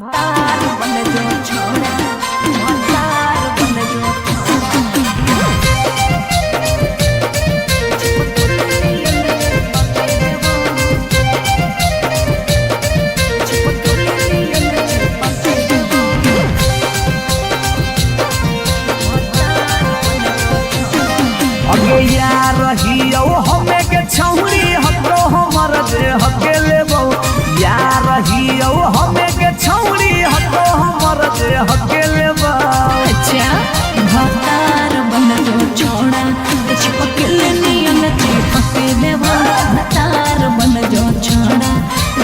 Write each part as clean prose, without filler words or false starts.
भतार बन जो छोड़ा, भतार बन जो अगे यार रहियो हमें के छौरी हको हमर दे हकेले बहु यार रहियो हमें के छौरी हको हमर दे हकेले बहु। अच्छा भतार बन जो छोड़ा, चिपकले नियन चिपके देवा। भतार बन जो छोड़ा,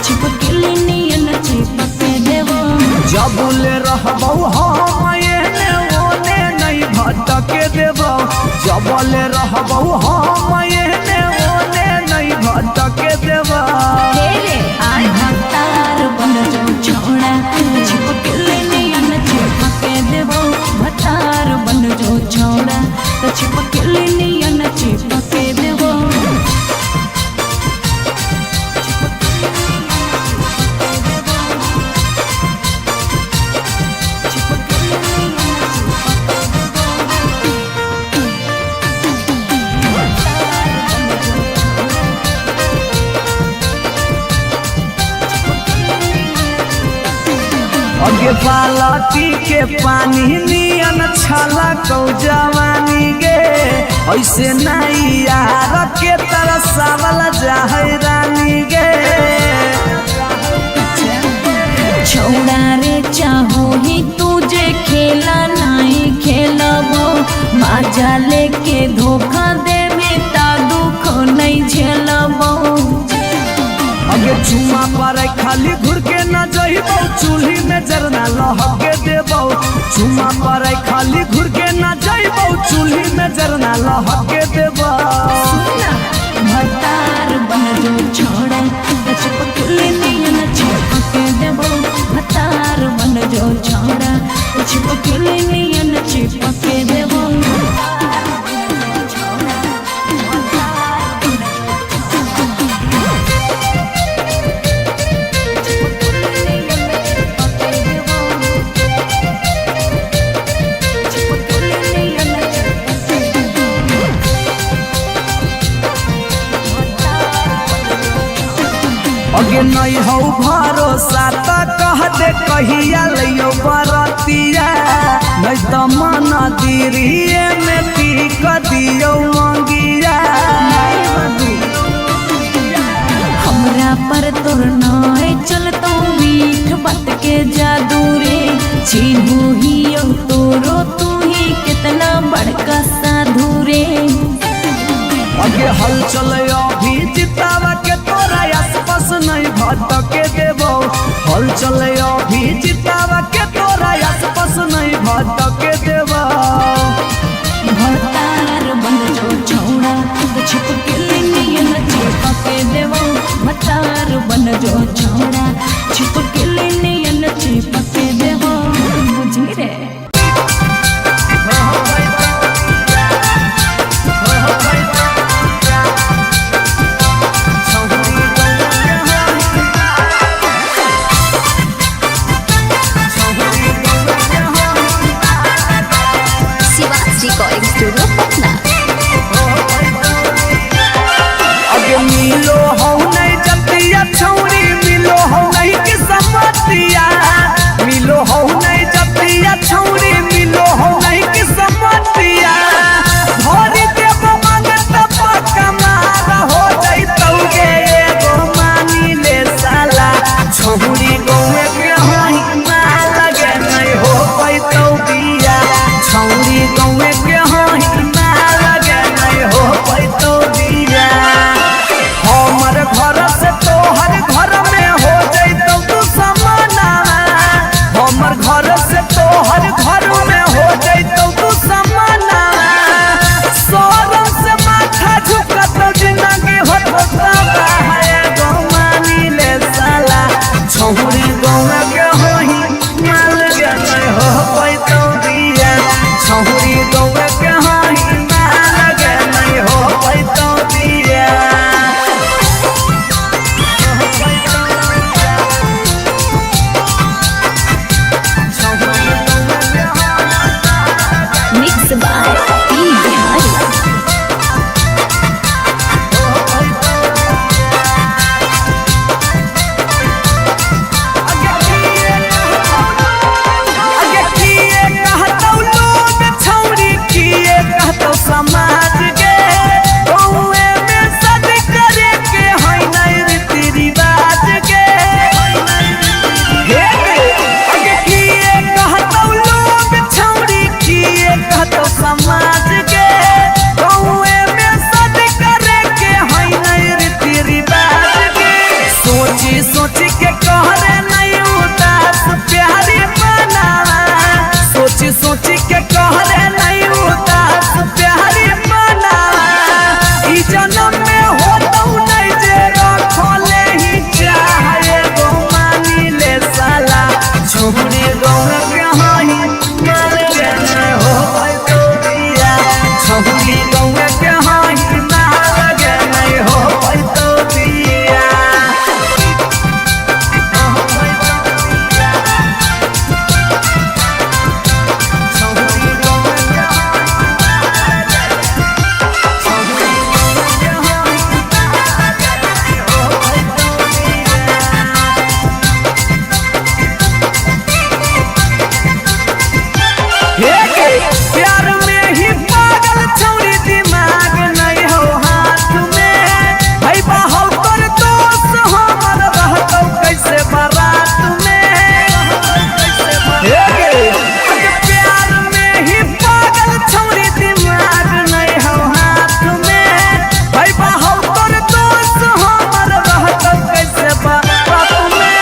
चिपकले नियन चिपके देवा। जबले रहबौ हम एने ओने नहीं भटके देबौ, जबले रहबौ हम एने ओने नहीं भटके देबौ। आय भतार बन जो छोड़ा, चिपकले नियन चिपके देवा। भतार बन जो छोड़ा, चिपकले नियन चिपके देवा। अगे बालटी के पानी नियन छला कौ जवानी गे, ऐसे नहीं यार के तरसावल जाहै रानी गे। छोड़ा रे चाहो ही तुझे खेला नहीं खेलबो, मजा लेके धोखा देवे ता दुख नहीं झेलबो। अगे चुमा पर खाली घुर के न जइबौ, चूल्ही में जरना लहके देबौ। चुमा पर खाली घुर के न जइबौ, चूल्ही में जरना लहके देबौ। भतार बन जो छोड़ा, चिपकले नियन चिपके देबो। भतार बन जो छोड़ा, चिपकले नियन चिपके देबो। अगे नहीं हो भरोसा त कह दे कहिया लियो बरतिया, नहीं तो मन दिरिए में टीक दियो मंगिया। हमरा पर तोर नाय चलतो मीठ बात के जादू रे। चिन्हू ही तोरो तू ही कितना बड़का साधु रे। अगे हल चले अभी जितावा के तोरा आसपास नहीं भटके देबो, हल चले अभी जितावा के तोरा आसपास नहीं भटके देबो। भतार बन जो छोड़ा, चिपकले नियन चिपके देबो। भतार बन जो छोड़ा, चिपकले नियन चिपके देबो। बुझी रे अगे मिलो हो नहीं जतिया छौरी, मिलो हो नहीं किसा छौड़ी गौरा के हाई माल गे नहीं हो पैतो दिया छौड़ी गौरा के हाई माल गे नहीं हो पैतो दिया प्यार में ही पागल छौड़ी दिमाग नहीं हो हाथ में भाई बाहर पर दोस्त हमर रहतो कैसे बारात में प्यार में ही पागल छौड़ी दिमाग नहीं हो हाथ में भाई बाहर पर दोस्त हमर रहतो कैसे बारात में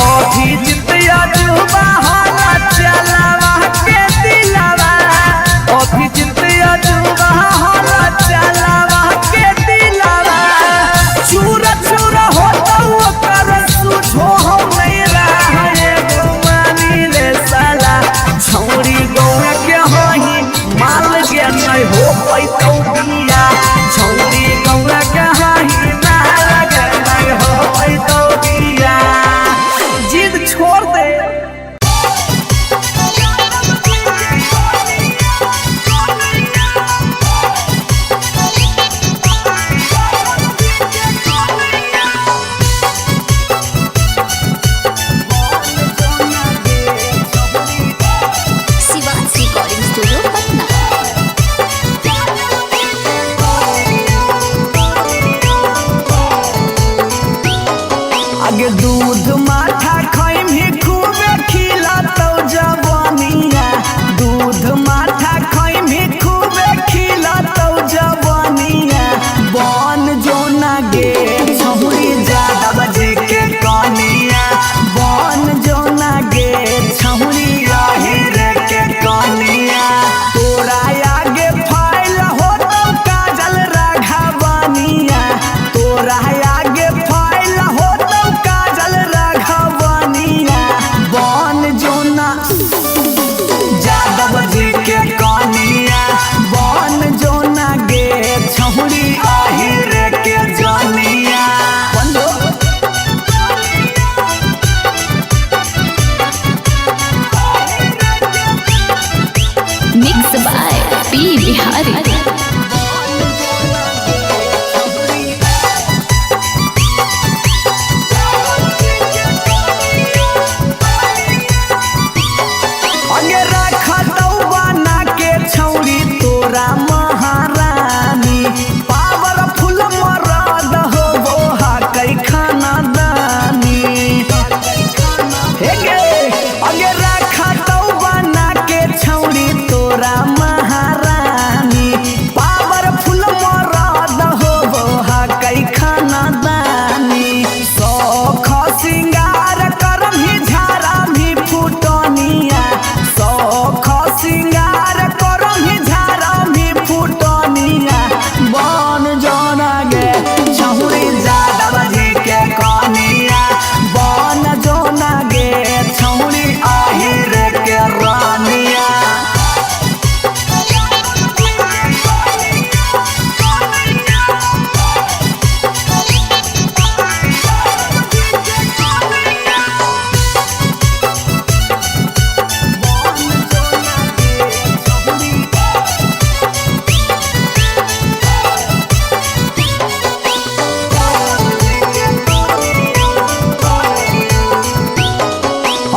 अभी जितिया जुबा हाला चलावा के दिलावा अभी जितिया जुबा हाला चलावा के दिलावा चूरा चूरा होता ओकर सुझो हो नहीं रहा गुमानी ले साला छौड़ी गौरा के हाही माल गे नहीं हो पैतो दिया छौड़ी गौरा के हाही माल गे नहीं हो पैतो दिया जिद छोड़ दे शिवांश रिकॉर्डिंग स्टूडियो पटना। आगे दूध माठा खाइम ही खूबे खिलातो जवानिया दूध माठा खाइम ही खूबे खिलातो जवानिया बन जोना गे छौड़ी ज्यादा बजे के कनिया बन जोना गे छौड़ी रे के कनिया तोरा आगे फाइल हो तो काजल राघवनिया तोरा आगे फाइल हो तो काजल राघवनिया बन जोना जादव जी के कनिया बन जोना गे छौड़ी रे के जनिया बंदो मिक्स बाय पी बिहारी। आगे रखा बना के छौड़ी तोरा महारानी पावरफुल मरद हो बोहा कई खाना दानी हे गे आगे रखा बना के छौड़ी तोरा महारानी पावरफुल मरद हो बोहा कई खाना दानी सौख सिंगार करम ही झारा भी फुटनिया सौख सिंगार करम ही झारा भी फुटनिया बन जोना गे छौड़ी ज्यादा बजे के कनिया बन जोना गे छौड़ी रे के रानिया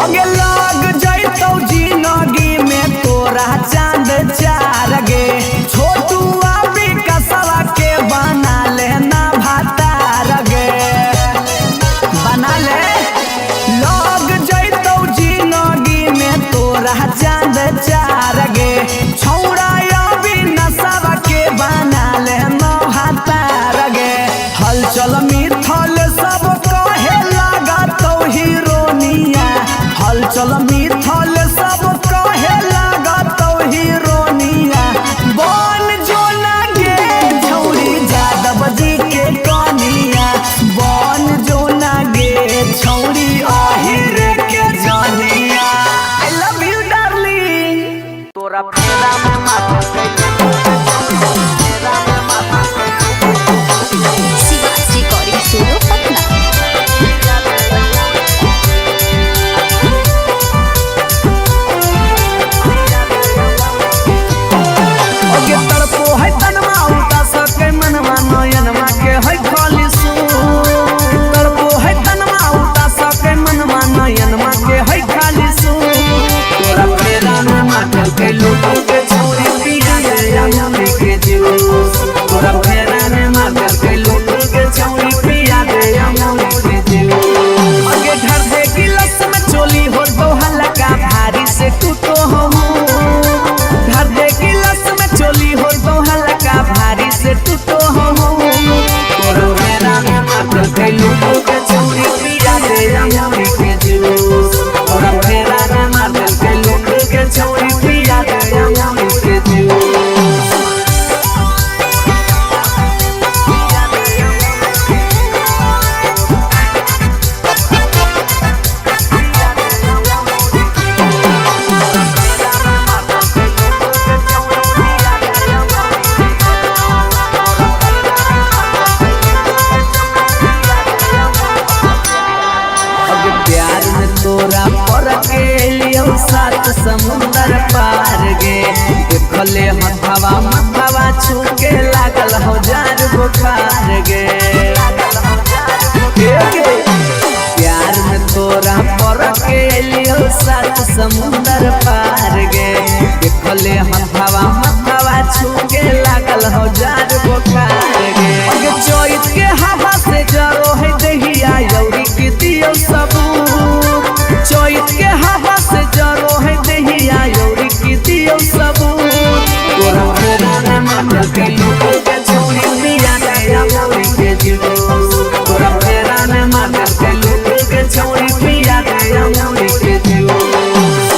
आगे लग जैतौ जिंदगी में तोरा चांद चार गे छोटू अभी कसवा के बना लेना भातार गे बना ले लग जैतौ जिंदगी में तोरा चांद चार गे छौड़ा अभी नसवा के बना लेना भातार गे हलचल मिथल सब कहे लगा तो हीरोनिया हलचल मिथल सब कहे लगा तो हीरोनिया बन जोना गे छौड़ी जादव जी के कनिया बन जोना गे छौड़ी रे के जनिया लूट के छौरी पिया दे अंगूरी के जूस तोरा फेरा में मार के लूट के छौरी पिया दे अंगूरी के जूस आगे घर दे गिलास में चोली हो तो हल्का भारी से टूटो हो घर दे गिलास में चोली हो तो हल्का भारी से टूटो हो तोरा फेरा में मार के लूट के छौरी पिया दे अंगूरी के जूस तोरा फेरा में मार के लूट के छौरी पिया दे अंगूरी के जूस तोरा पर के लियो सात समुंदर पार गे देखले हथवा मथवा छू के लागल हो जार बुखार गे प्यार में तोरा पर के लियो सात समुंदर पार गे देखले हथवा मथवा छू के लागल हो जार बुखार गे अगे चोइत के हवा से जरो है दहिया यौरी की दियो सबूत चोइत के हवा से जरो है दहिया यौरी की दियो सबूत तोरा फेरा में मार के लूट के छौरी पिया दे अंगूरी के जूस तोरा फेरा में मार के लूट के छौरी पिया दे अंगूरी के जूस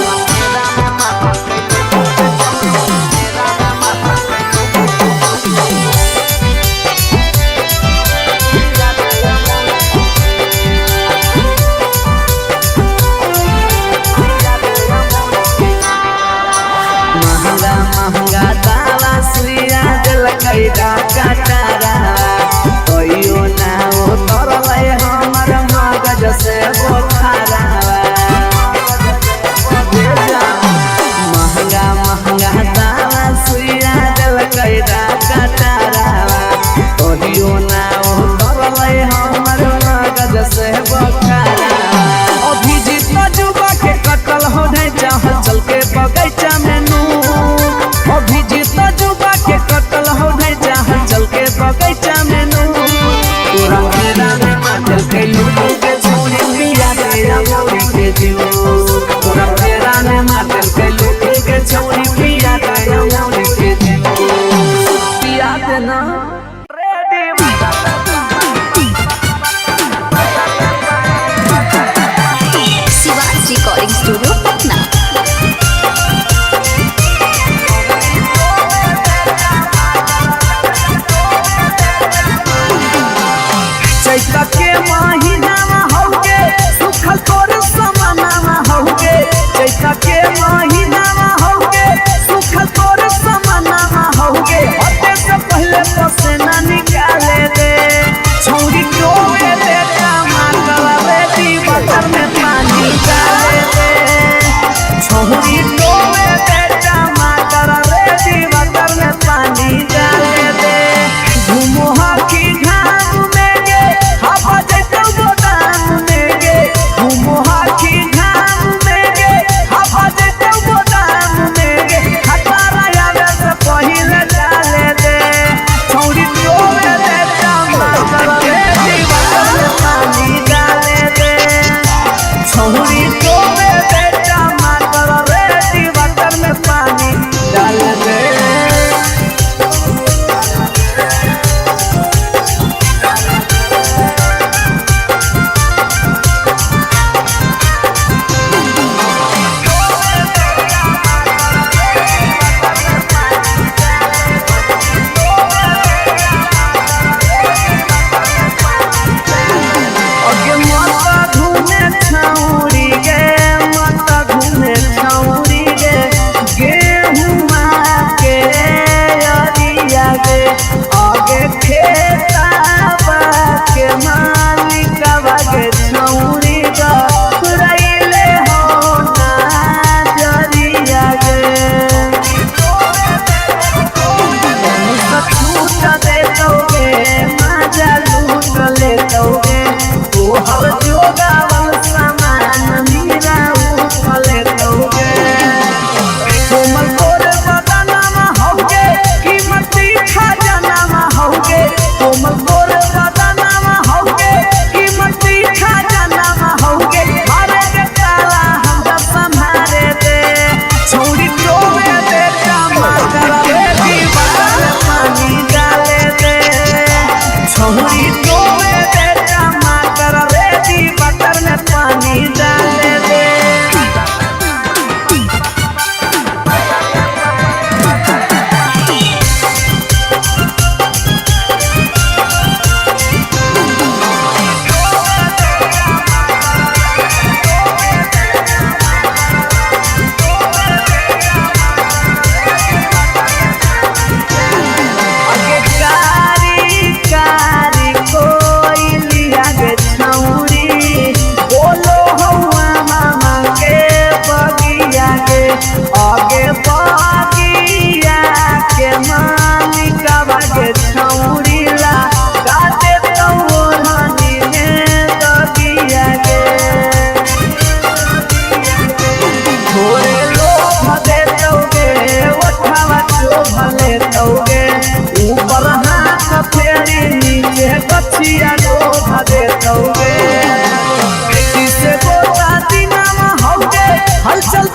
महंगा दावा सुइया दिल कैदा कटारा तोयो ना उतरले हमर मगज से बोखारा महंगा दावा सुइया दिल कैदा कटारा तोयो ना उतरले हमर मगज से बोखारा अभिजीत जुबा के कटल हो नहीं चाह चल के बगैचा में अभिजीत जुबा के कटल हो नहीं चाह चल के बगैचा में तोरा फेरा में मार के लूट के छौरी पिया दे अंगूरी के जूस तोरा फेरा में मार के लूट के छौरी पिया दे अंगूरी के जूस पिया दे ना ready Shivaj recording studio Patna. चैता के महीनावा होगे सुखल तोर समानावा होगे चैता के महीनावा होगे सुखल तोर समानावा होगे होते से पहले पसेना निकाले दे छौरी टोवे दे टमाटर रेडी बटर में पानी डाले दे छौरी टोवे दे टमाटर रेडी बटर में पानी डाले दे घूमो हाकी हवा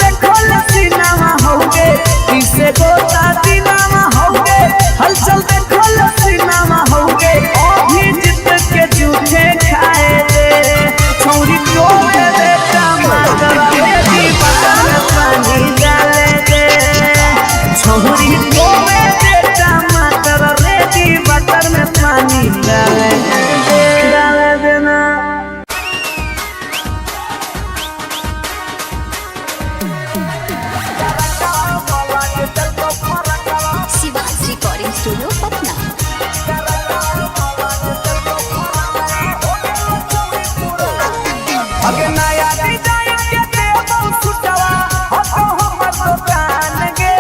देखो लसीनामा होगे किसे गोता दीनामा होगे हलचल देखो लसीनामा होगे अभी जित के जूठे खाए दे छोरी को दे टमाटर बेबी बटर पानी डाले दे छोरी को दे टमाटर बेबी बटर में पानी डाले देना शिवाज रिकॉर्डिंग स्टूडियो पटना। अगे नया डिजाइन के देबो सुटवा हको हमर दुकान गे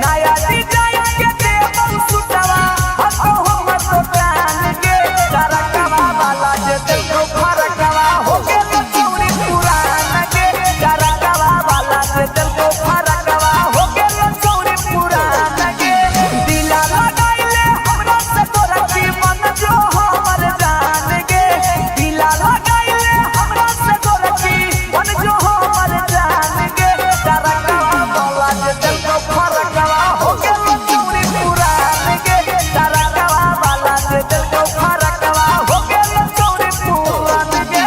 नया डिजाइन के देबो सुटवा हको हमर दुकान गे करकवा वाला जे देखो फरकवा हो गेल चौरी पुरान गे करकवा वाला जे देखो फरकवा हो गेल चौरी पुरान गे दिला लगाइले हमरा से तोरा की मन जो हमर जान गे दिला लगाइले हमरा से तोरा की मन जो हमर जान गे करकवा वाला जे देखो फरकवा हो गेल चौरी पुरान गे करकवा वाला जे देखो फरकवा हो गेल चौरी पुरान गे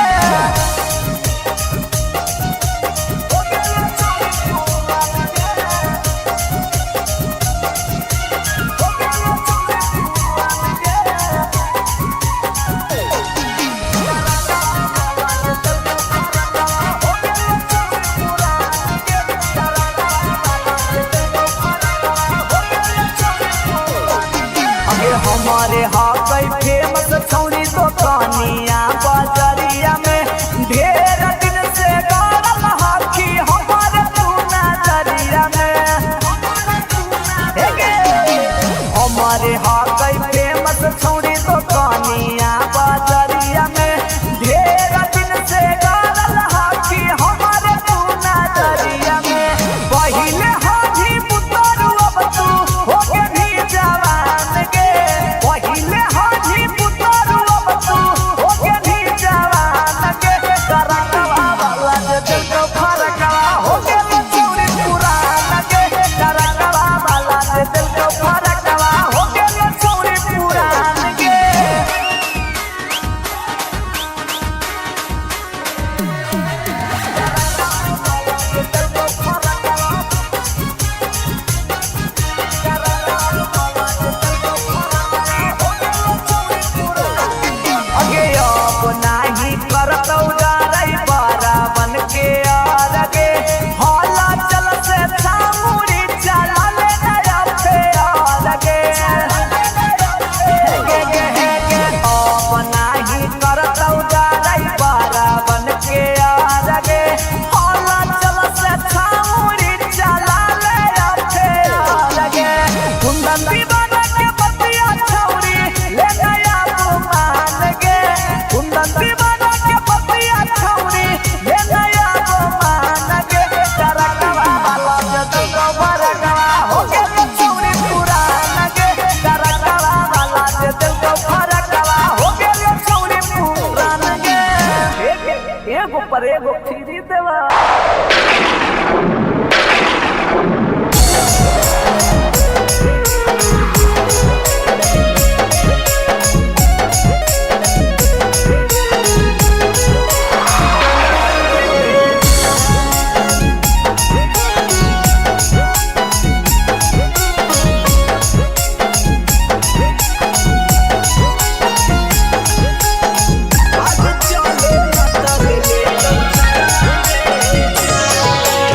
अगे हमारे हाकै फेमस छौरी दुकानिया बाजारिया में ढेर दिन से गाड़ल हाकी हमारे तू नजरिया में हमारे हाकै फेमस छौरी दुकानिया बाजारिया में ढेर दिन से गाड़ल हाकी हमारे तू नजरिया में पहिले हाजी पुतरू अब तू होके भी जवान गे पहिले हाजी पुतरू अब तू होके भी जवान गे करकवा वाला जे देखो फरकवा हो गेल चौरी पुरान गे करकवा वाला जे देखो फरकवा हो गेल चौरी पुरान गे अगे अब नाही करतौ जारै बारा बन के आगे हौला चल से छामुड़ी चला ले नया फेर गे अब नाही करतौ जारै बारा बन के आगे हौला चल से छामुड़ी चला ले फेर गे कुंदन दीवाना के बतिया छौरी ले नया गुमान गे कुंदन दीवाना के बतिया छौरी ले नया गुमान गे करकवा वाला जे देखो फरकवा हो गेल चौरी पुरान गे करकवा वाला जे देखो फरकवा हो गेल चौरी पुरान गे एगो पर एगो फ्री देवा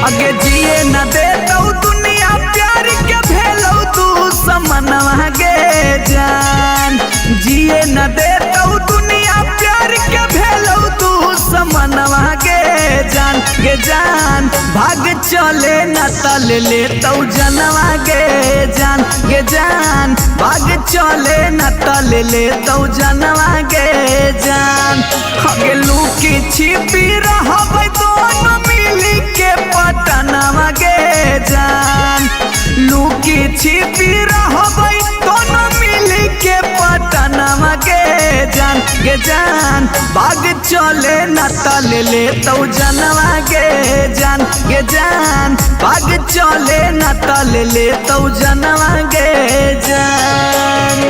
अगे जिए न देतौ दुनिया प्यार के भेलौ तू समनवा गे जान जिए न देतौ दुनिया प्यार के भेलौ तू समनवा गे जान भाग चले न तल लेतौ जनवा गे जान भाग चले न तल लेतौ जनवा गे जान अगे लुकी छिपी रहबै दोनों मिली के पटनवा गे जान लुकी छिपी रहबै दोनों मिली के पटनवा गे जान गे जान बाग चले न तल ले तो जनवा गे जान गे जान बाग चले न तल ले तो जनवा गे जान।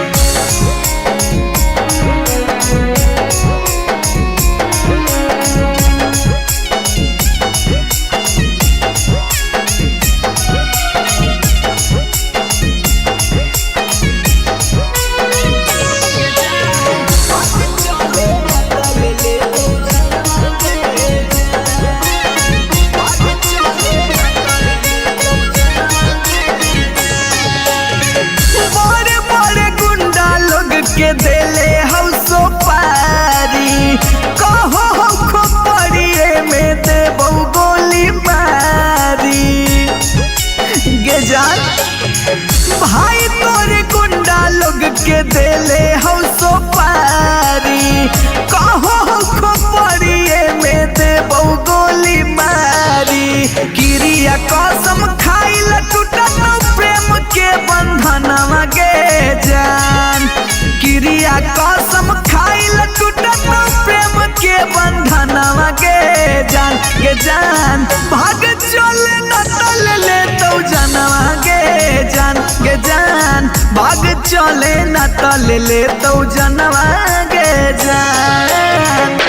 के देले हम सो पारी कहो खोपड़िए में देबो गोली मारी गे जान भाई तोरे गुंडा लोग के देले हम सो पारी कहो खोपड़िए में देबो गोली मारी क्रिया कसम खाइल टूटत प्रेम के बंधनवा गे जान क्रिया कसम खाइल टूटत प्रेम के बंधनवा गे जान भाग चले न तल ले तो जनवा गे जान भाग चले न तल ले तो जनवा गे जान।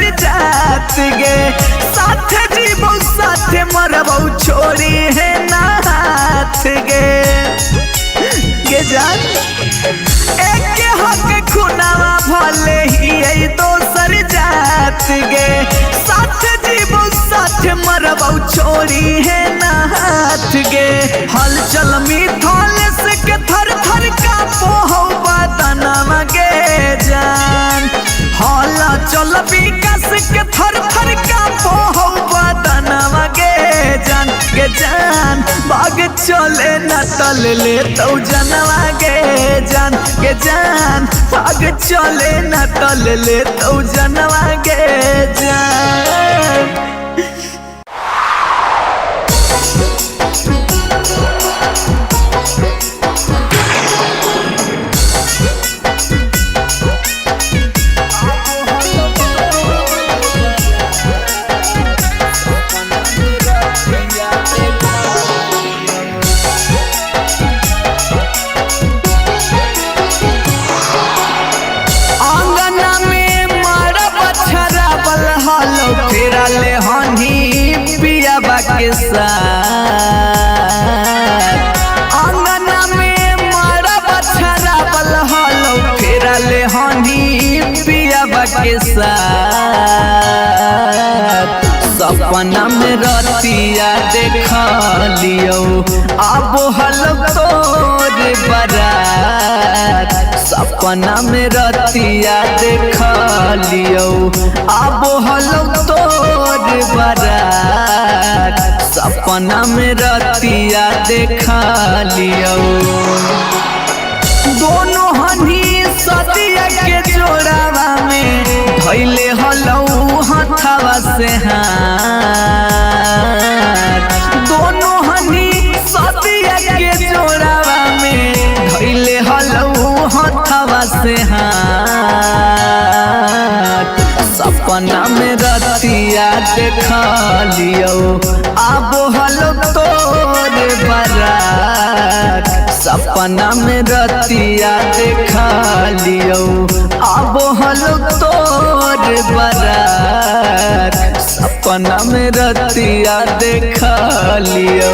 गे साथ जीवो साथ मरबो छोड़ी है ना हाथ गे जान एक हक खुनावा भले ही दोसर जात गे साथ जीवो साथ मरबो छोड़ी है ना हाथ गे हलचल मिथल से के थर थर का पोहो बदनवा गे जान हला चल विकास के थर थर का पोहो बदनवा गे जान बाग चले न तल ले तो जनवा गे जान बाग चले न तल ले तो जनवा गे जान। ले हनी पियाबा के साथ अंगना में मारा बछरा बल हलो फेरा ले हनी पियाबा के साथ सपना में रतिया देख लियो अब हलो तोर बारात सपना में रतिया देख लियो अब हलो तोर बारात सपना में रतिया देख लियो दोनों हनी सदिया के जोड़ावा में धैले हलो हथवा से हाथ दोनों हनी सदिया के जोड़ावा में धैले हलो हथवा से हाथ सपना में रतिया देख लियो अब हलो तोर बारात सपना में रतिया देख लियो अब हलो तोर बारात सपना में रतिया देख लियो।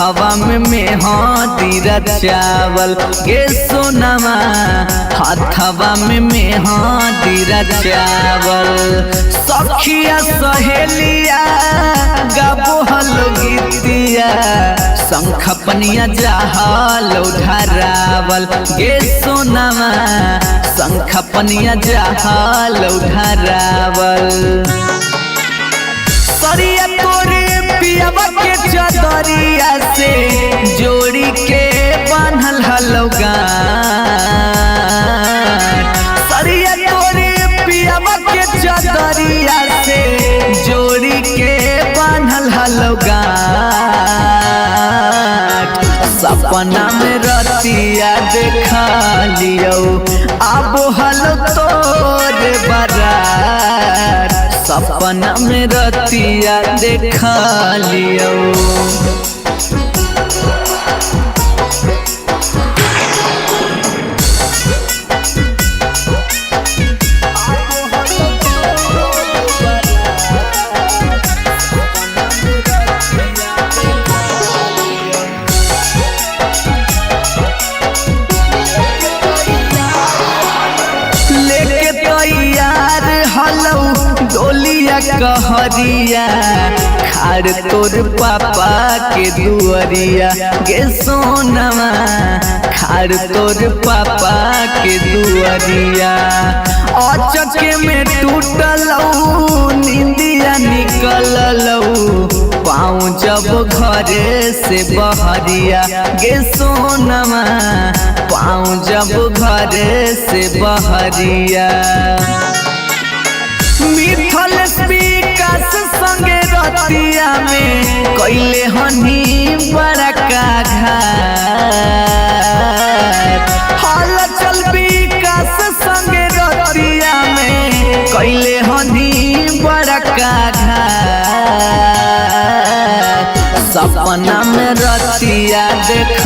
हाथवा में मेहंदी रचावल गे सोनमा हाथवा में मेहंदी रचावल सखिया सहेलिया गाबो हलो गीतिया शंख पनिया जहाल उधरावल गे सोनमा शंख पनिया जहाल उधरावल सरिया तोरे पियावा के चदरिया से जोड़ी के बांधल हलौगा सरिया तोरे पियावा के चदरिया से जोड़ी के बांधल हलौगा सपना में रतिया देखा लियो आबो हलो तोरे बारात सपना में रतिया देखा लियो डोलिया कहरिया खार तोर पापा के दुअरिया गे सोनमा खार तोर पापा के दुअरिया अचके में टूटलौ नींदिया निकललौ पाँव जब घरे से बहरिया गे सोनमा पाँव जब घरे से बहरिया मिथल विकास संगे रतिया में कैले हनी बड़का घाट हल चल विकास संगे रतिया में कैले हनी बड़का घाट सपना में रतिया देख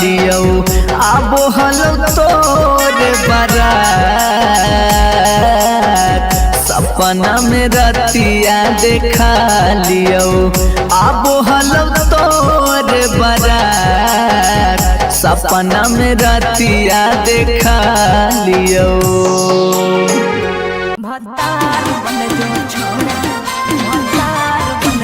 लियो आबो हलो तोरे बारात सपना में रतिया देखा लियो आबो हलो तोरे बारात सपना में रतिया देखा लियो भतार बन जो छोड़ा भतार बन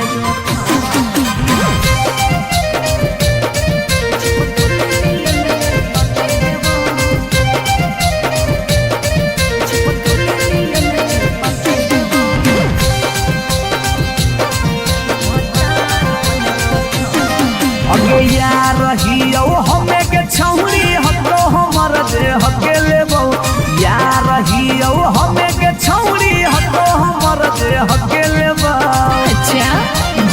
जो यार रहियो हमें के छौरी हतो हमर दे हके लेबो यार रहियो हमें के छौरी हतो हमर दे हके लेबो अच्छा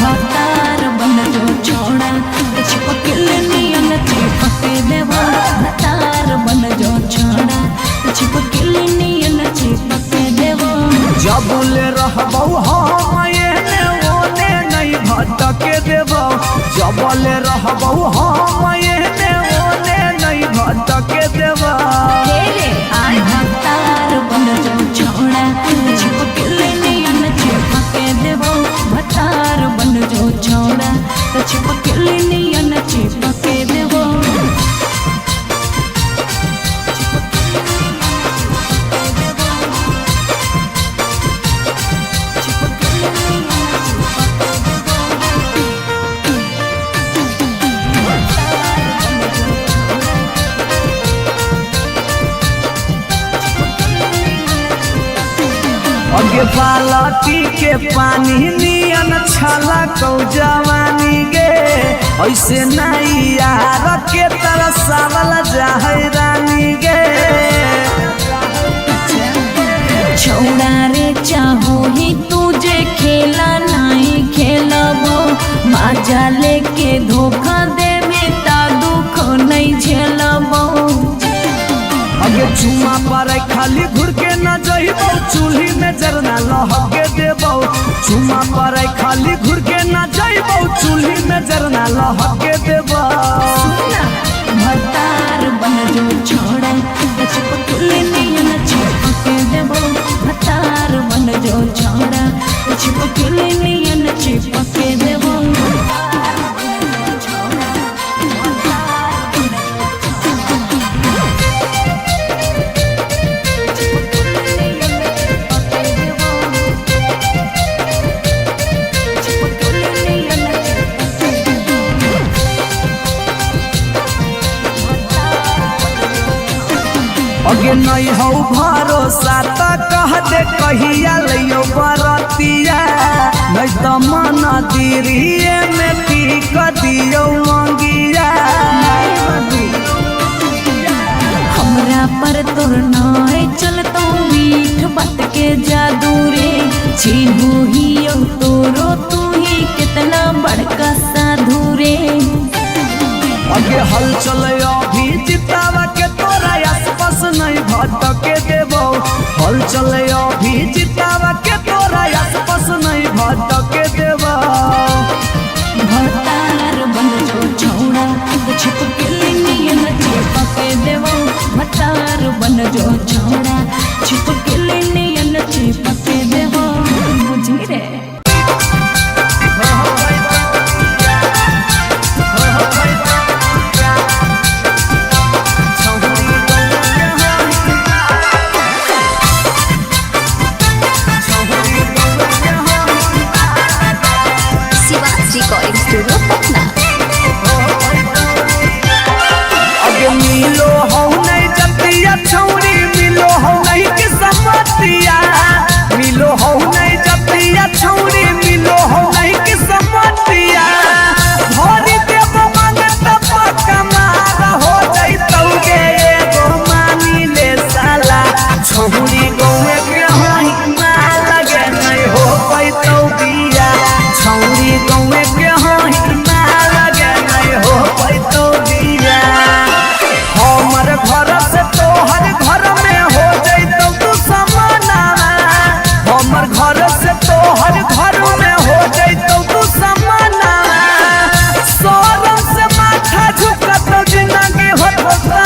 भतार बन जो छोड़ा चिपकल नियन चिपके देवा भतार बन जो छोड़ा चिपकल नियन चिपके देवा जबुले रहबो हम एने ओने नहीं भटके देबो जबले रहबो हम एने ओने नहीं भटके देबो भतार बन जो छोड़ा चिपकल नियन चिपके देवा भतार बन जो छोड़ा चिपकल नियन चिपके देवा अगे बालटी के पानी नियन छला कौ जवानी गे ऐसे नहीं यार के तरसावल जाहे रानी गे छौड़ा रे चाहो ही तुझे खेला नहीं खेलबो मजा लेके धोखा देबे ता दुख नहीं झेलबो अगे चुमा पर खाली घुर के न जइबो चूल्ही में जरना लहके देबो चुमा पर खाली घुर के न जइबो चूल्ही में जरना लहके देबो भतार बन जो छोड़ा चिपकल नियन चिपके देबो भतार बन जो छोड़ा चिपकल नियन चिपके देबो भतार बन जो छोड़ा अगे नहीं हो भरोसा तो कह दे कहिया लियो बरतिया नहीं तो मन दिरिए में ठीक दियो मंगिया हमरा पर तोर नाय चलतो मीठ बात के जादू रे छीनू ही तोरो तू ही कितना बड़का साधु रे अगे हल चले अभी जितावा के तोरा आसपास नहीं भटके देबो हल चले अभी जितावा के तोरा आसपास नहीं भटके देबो भतार बन जो छौड़ा छिप के नियन छिपके देवो भतार बन जो छौड़ा छिप के नियन छिपके देवो बुझी रे रिकॉर्डिंग स्टूडियो पटना। अगे मिलो हो नहीं जतिया छौरी मिलो हो नहीं किस्मतिया मिलो हो नहीं जतिया छौरी मिलो हो नहीं किस्मतिया भरी देव मांगत पक्का मार हो जइतौ गे एगो मानी ले साला छौरी गौए के हई ना लगे नहीं हो पैतौ बिया छौरी गौए के हई ना लगे नहीं हो पैतौ बिया हमर घर से तोहर घर में हो जइतौ तू समाना हमर घर से तोहर घर में हो जइतौ तू समाना सोरम से माथा झुकत जिंदगी होता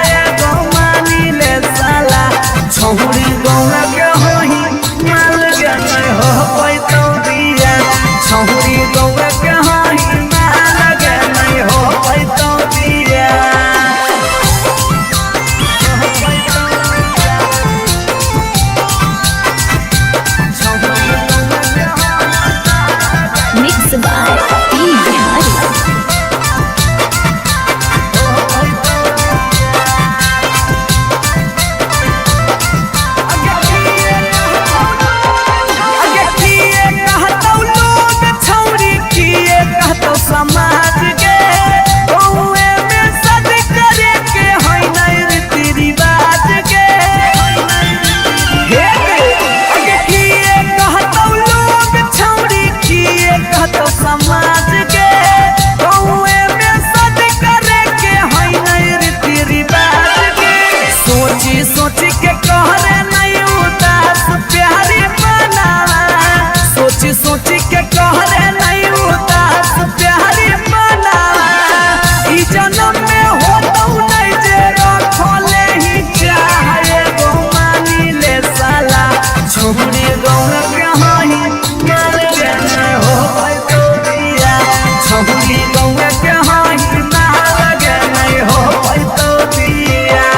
है गो मानी ले साला छौरी गौए के हई ना लगे नहीं हो पैतौ बिया छौरी गौए के हई ना लगे नहीं हो पैतौ बिया मिक्स बाय पी बिहारी। अगे किए कहतौ लोग छौरी किए कहतौ समाज के गौए में सद करे के हई नहीं रीति रिवाज के हे अगे किए कहतौ लोग छौरी किए कहतौ समाज के गौए में सद करे के हई नहीं रीति रिवाज के सोची सोची के कहरे नहीं उदास प्यारी बनावा सोची सोची के कहरे नहीं उदास प्यारी बनावा ई जन्म में होतौ नहीं जे रखले ही चाहे गो मानी ले साला छौरी गौए के हई मार के नहीं हो पैतौ बिया छौरी गौए के हई ना लगे नहीं हो पैतौ बिया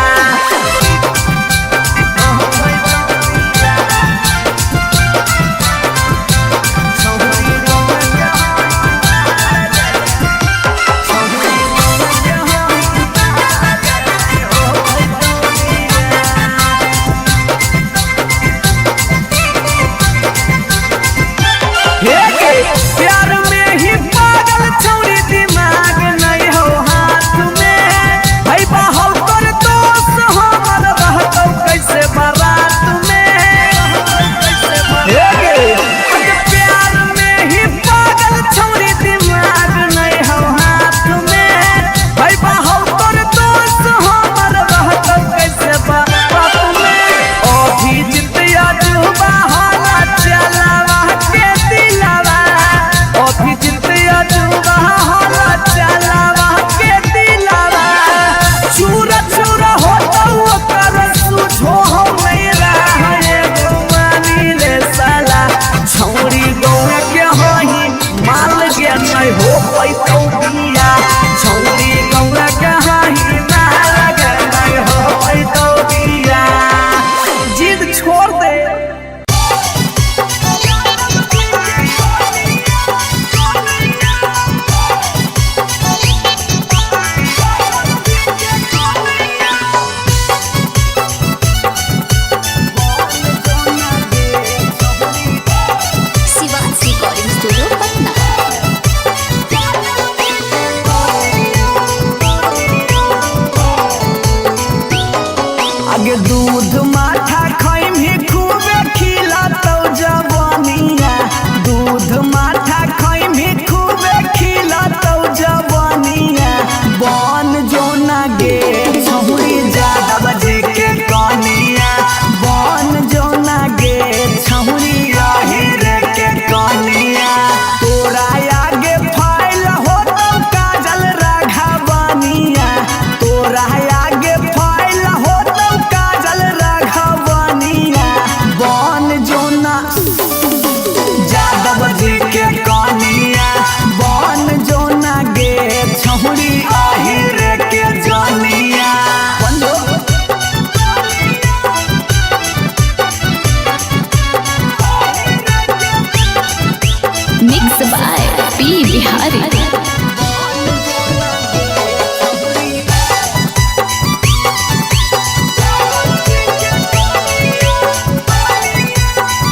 दूध माठा खैम ही खूबे खिला तो जवानिया दूध माठा खैम ही खूबे खिला तो जवानिया बन जो ना गे छहुरी ज्यादा बजे के कनिया बन जो ना गे छहुरी आहिर के कनिया तोरा आगे फाइल हो तो काजल राघवनिया तोरा आगे फाइल हो तो काजल राघवनिया बन जो ना यादव जी के कनिया बन जो ना गे छहुरी आहिर के जनिया Mixed by P. Bihari.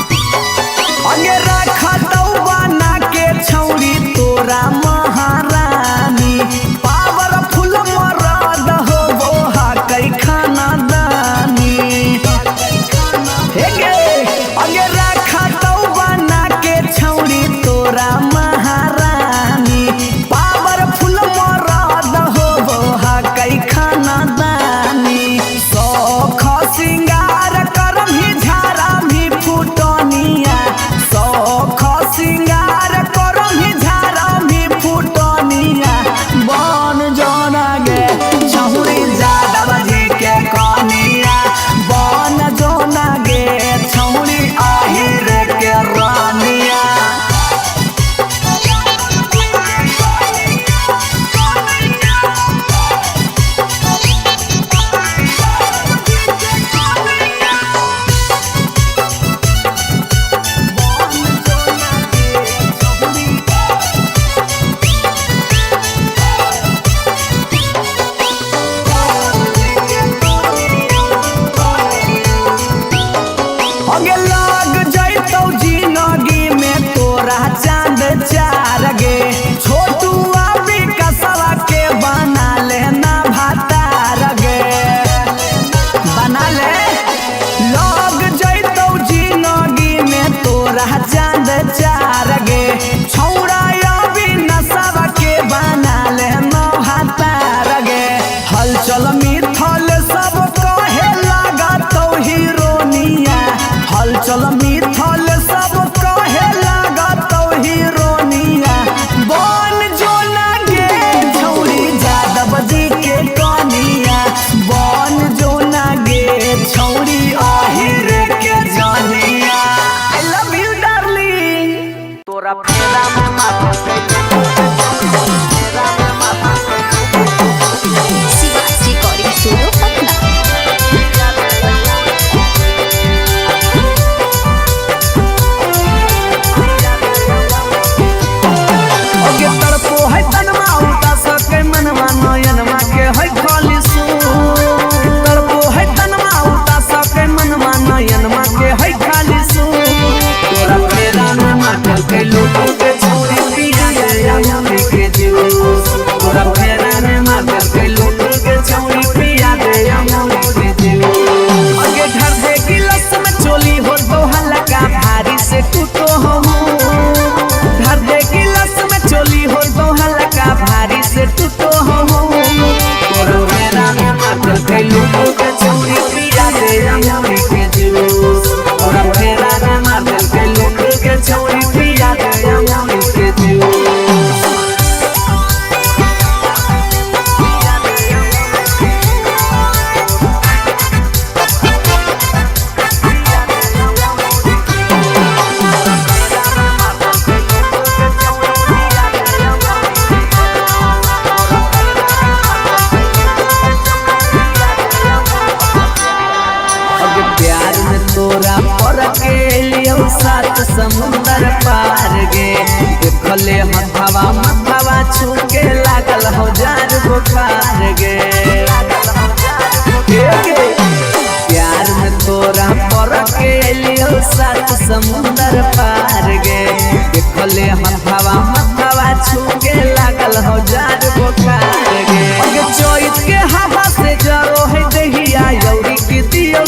अगे रखा तो बना के छौरी तोरा महारानी पावरफुल मरद हो बोहा कई खाना दानी हे गे अगे रखा तो बना के छौरी तोरा महारानी पावरफुल मरद हो बोहा कई खाना दानी सौख सिंगार करम ही झारा भी फुटनिया सौख सिंगार करम ही झारा भी फुटनिया बन जोना गे छहुरी यादव जी के कनिया बन जोना गे छहुरी आहिर के रानिया अगे लग जैतौ जिंदगी में तोरा चांद चार गे छोटू अभी कसवा के बना लेना भातार गे बना ले लग जैतौ जिंदगी में तोरा चांद चार गे छौरा अभी नसवा के बना लेना भातार गे हलचल मिथल सब कहे लागतौ हीरोनिया हलचल मिथल सब कहे लागतौ हीरोनिया बन जो ना गे छौरी यादव जी के कनिया बन जो ना गे छौरी आहिर के जनिया आई लव यू डार्लिंग तोरा फेरा में माथा Sivas Recording Studio, Patna. अगे तरपो है तनमा उता सके मनवा नयनमा के है खाली सू तरपो है तनमा उता सके मनवा नयनमा के है खाली सू तोरा फेरा में माथा के लोटो के छोरी पिया गया मम्मी के जूस तोरा फेरा में माथा के लोटो के छोरी पिया गया मम्मी के जूस अगे घर दे गिलास में चोली हो तो हल्का भारी से टूटो हम घर दे गिलास में चोली हो तो हल्का भारी से टूटो हम तोरा फेरा में माथा के लोटो के छोरी पिया गया मम्मी के जूस तोरा फेरा में माथा के लोटो के छोरी पिया गया मम्मी के जूस सात समुंदर पार गे देखले हथवा मथवा छूके लागल हो जार बुखार गे प्यार में तोरा पर के लियो सात समुंदर पार गे देखले हथवा मथवा छूके लागल हो जार बुखार गे अगे चोइत के हवा से जरो है दहिया यौरी के दियो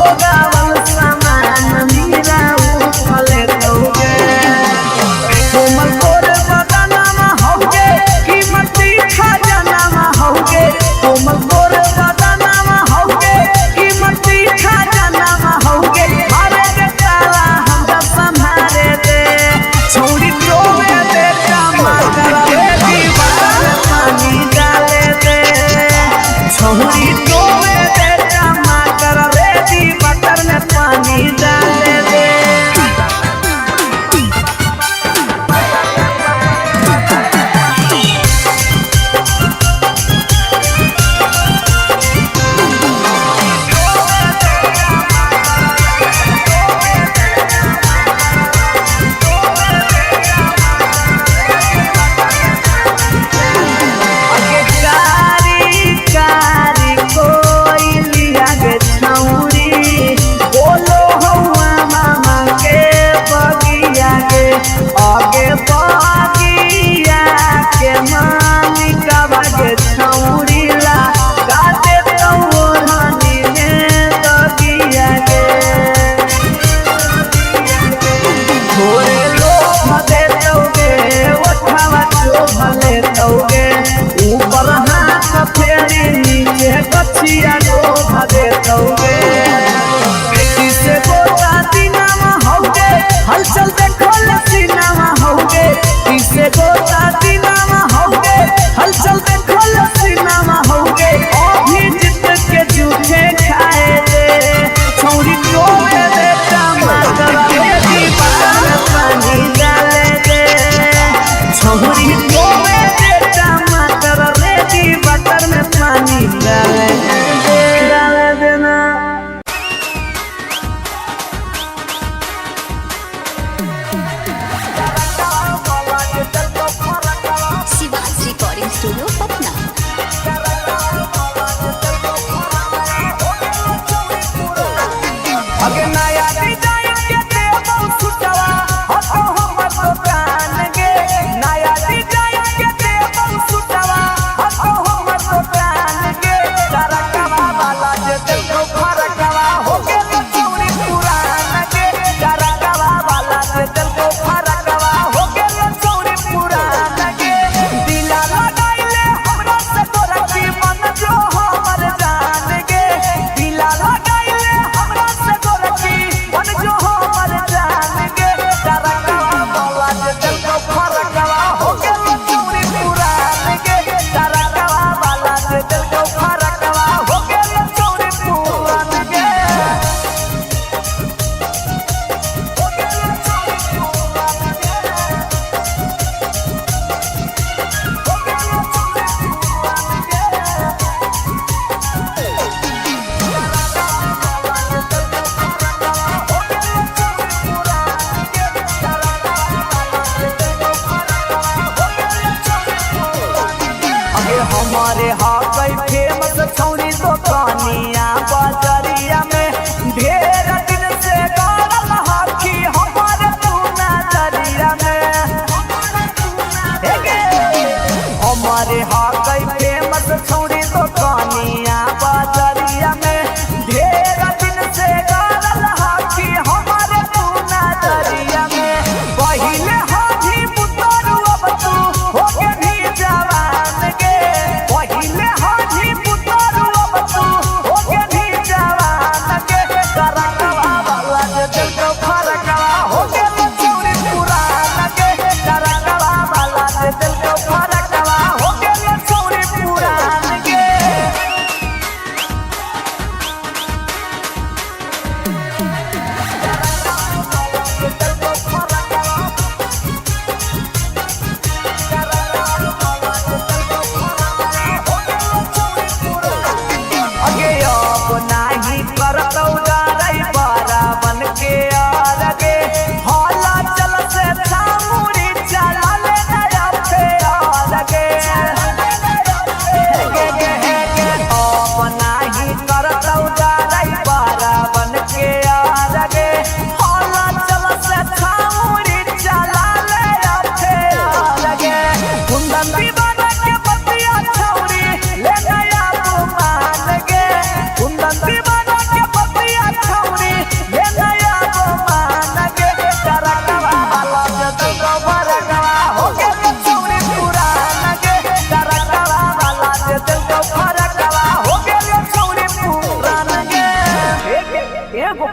जोगावल सामान मीरा उठले तौगे कोमल कोर बदनमा होगे कीमती खजानामा होगे कोमल कोर बदनमा होगे कीमती खजानामा होगे हरे के ताला हमरा संभारे दे छोड़ी टोवे दे टमाटर रे दीवार पानी डाले दे छोड़ी टोवे दे टमाटर रे दीवार में पानी डाले दे आगे कारी कारी कोई लिया गे छौरी बोलो हौआ मामा के बगिया के आगे बगिया के मालिक बागे छौरी ला गाते तो रानी ने बगिया के थोड़े लोग दे दोगे उठावा जो भले दोगे ऊपर हाथ फेरी नीचे कछिया डोभ दे दोगे किसे गोता दिनामा होगे हलचल देखो लसीनामा होगे किसे गोता दिनामा होगे हलचल देखो लसीनामा होगे अभी जित के झूठे खाए दे छोड़ी टोवे दे टमाटर रे दीवार में पानी डाले दे छोड़ी टोवे दे टमाटर रे दीवार में पानी डाले देना शिवाज रिकॉर्डिंग स्टूडियो पटना। अगे नया डिजाइन के देबो सुटवा हतो हमर दुकान गे नया डिजाइन के देबो सुटवा हतो हमर दुकान गे करकवा वाला जे देखो फरकवा हो गे चौड़ी पुरान गे करकवा वाला जे देखो फरकवा हो गे चौड़ी पुरान गे दिला लगाइले हमरा से तोरा की मन जो हमर जान गे दिला लगाइले हमरा से तोरा की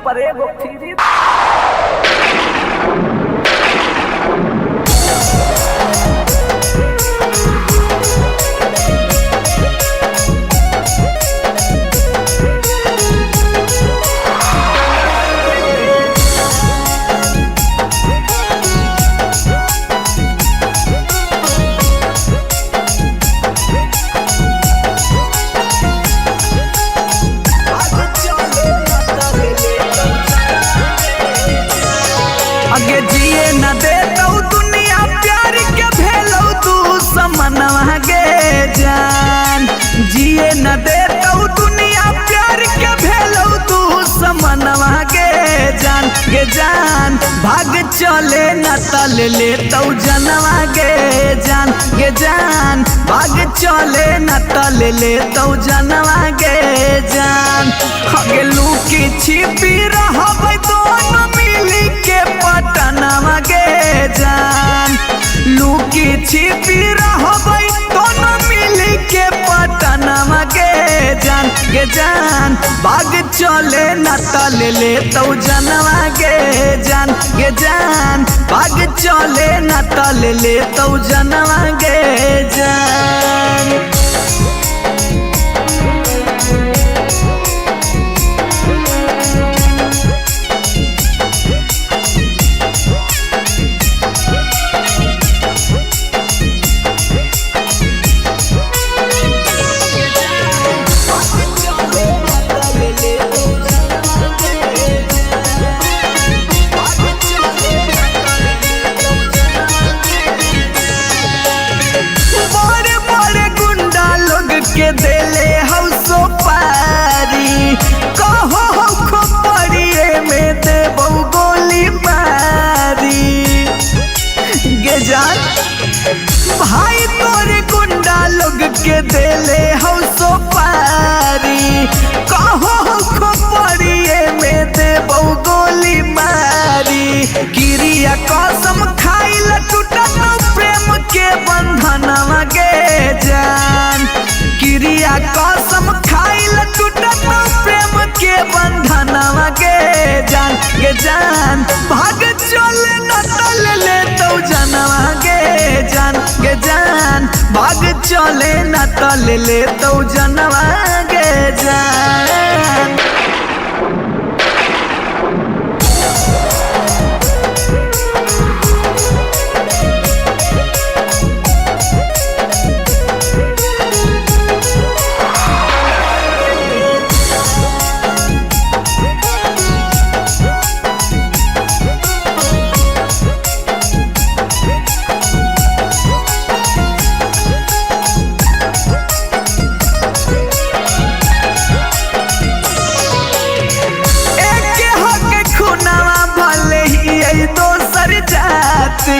पर एगो फ्री। आगे जिए न दे तो दुनिया प्यार के भेलो तू समनवा गे जान। जिए न दे तो दुनिया प्यार के भेलो तू समनवा गे जान। गे जान भाग चले न तल ले तो जनवा गे जान। गे जान भाग चले न तल ले तो जनवा गे जान। आगे लुकी छिपी रहबै दोनों मिली के पटनवा गे जान। लुकी छिपी रहबै दोनों मिली के पटनवा गे जान। गे जान भाग चले न तल ले तो जनवा गे जान। गे जान भाग चले न तल ले तो जनवा गे जान। के देले हौसो पारी कहो हो खोपड़िए में देबौ गोली मारी। गे जान भाई तोरे गुंडा लोग के देले हौसो पारी कहो हो खोपड़िए में देबौ गोली मारी। क्रिया कसम खाइल टूटत प्रेम के बंधनवा गे जान। क्रिया कसम खाइल टूटत प्रेम के बंधनवा गे जान। गे जान भाग चले न तल ले तो जनवा गे जान। गे जान भाग चले न तल ले तो जनवा गे जान।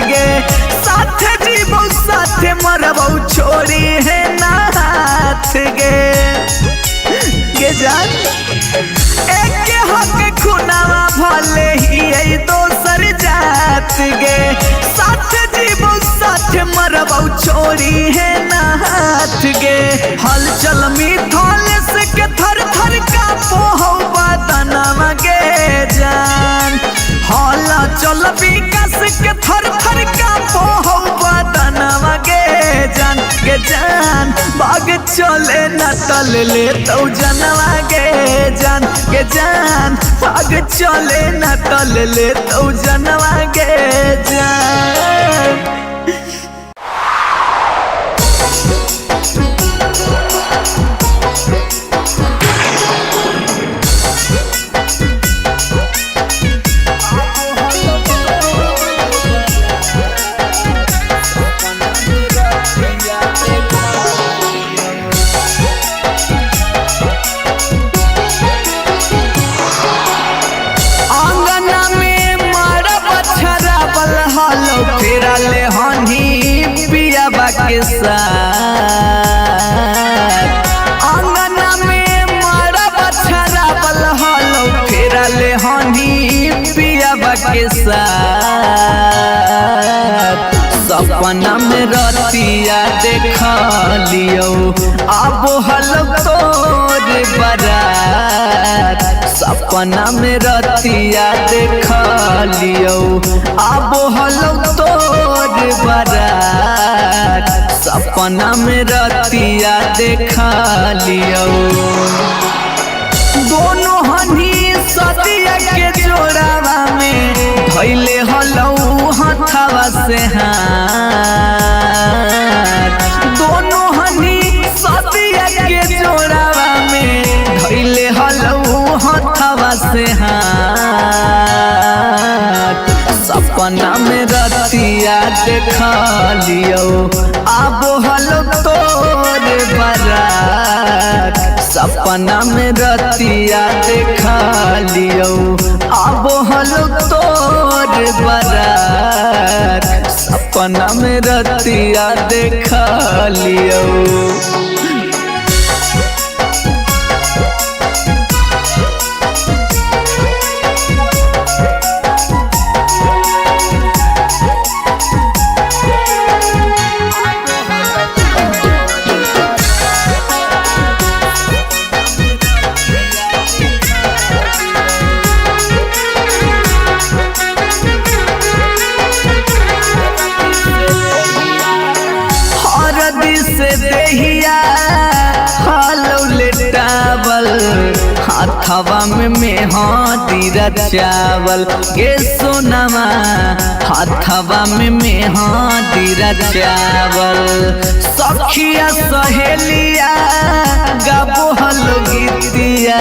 गे साथ जीवो साथ मरबौ छोड़ी है ना हाथ गे। गे जान एक हक खुनावा भले ही दोसर जात गे। साथ जीवो साथ मरबौ छोड़ी है ना हाथ गे। हलचल मिथल से के थर थर का पोहो बदनवा गे जान। हला चल विकास के थर थर का पोहो बदनवा गे जान। गे जान भाग चले न तल ले तो जनवा गे जान। गे जान भाग चले न तल ले तो जनवा गे जान। फेरा ले हनी पियाबा के साथ अंगना में मारा बछरा बल हलो। फेरा ले हनी पियाबा के साथ सपना में रतिया देखा लियो अब हल तोर बारात। सपना में रतिया देखा लियो आबो हलो तोर बारात सपना में रतिया देखा लियो दोनों हनी सदिया के जोड़ावा में धैले हलो हथवा से हाथ दोनों हनी सदिया के जोड़ावा में धैले हलो हथवा से हाथ सपना में रतिया देखा लियो आबो हलो तोर बारात सपना में रतिया देखा लियो आबो हलो तोर बारात सपना में रतिया देखा लियो से देहिया हालो लेटावल हाथवा में मेहंदी रचावल गे सोनामा हाथवा में मेहंदी रचावल सखिया सहेलिया गाबो हलो गीतिया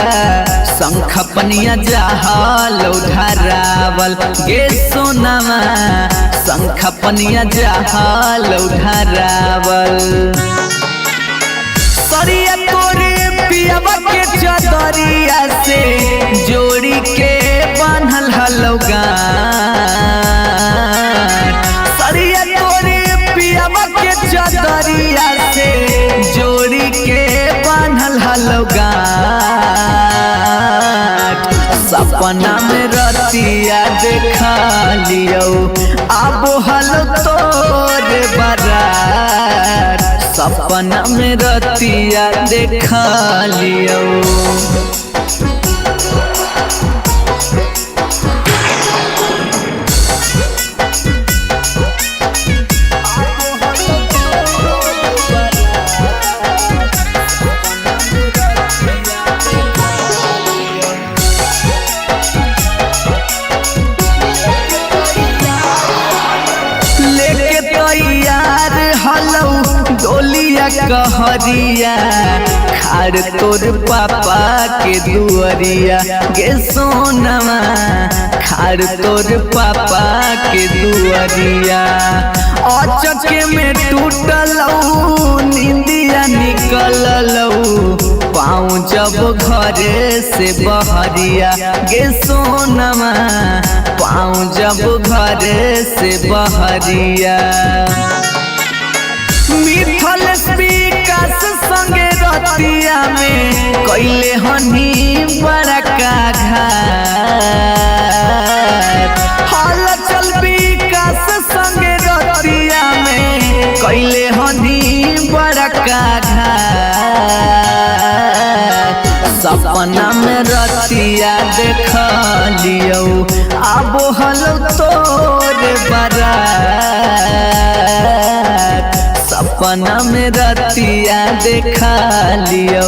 शंख पनिया जहालो धरावल गे सोनामा शंख पनिया जहालो धरावल सरिया तोरे पियावा के चदरिया से जोड़ी के बांधल हलो गान सरिया तोरे पियावा के चदरिया से जोड़ी के बांधल हलो गान सपना में रतिया देखा लियो आबो हलो तोर बारात सपना में रतिया देखा लियो डोलिया कहरिया खार तोर पापा के दुअरिया गे सोनमा खार तोर पापा के दुअरिया अचके में टूटलौ नींदिया निकललौ पाँव जब घरे से बहरिया गे सोनमा पाँव जब घरे से बहरिया मिथल विकास संगे रतिया में कैले हनी बड़का घाट हल चल विकास संगे रतिया में कैले हनी बड़का घाट सपना में रतिया देखा लियो आबो हलो तोर बारात सपना में रतिया देखा लियो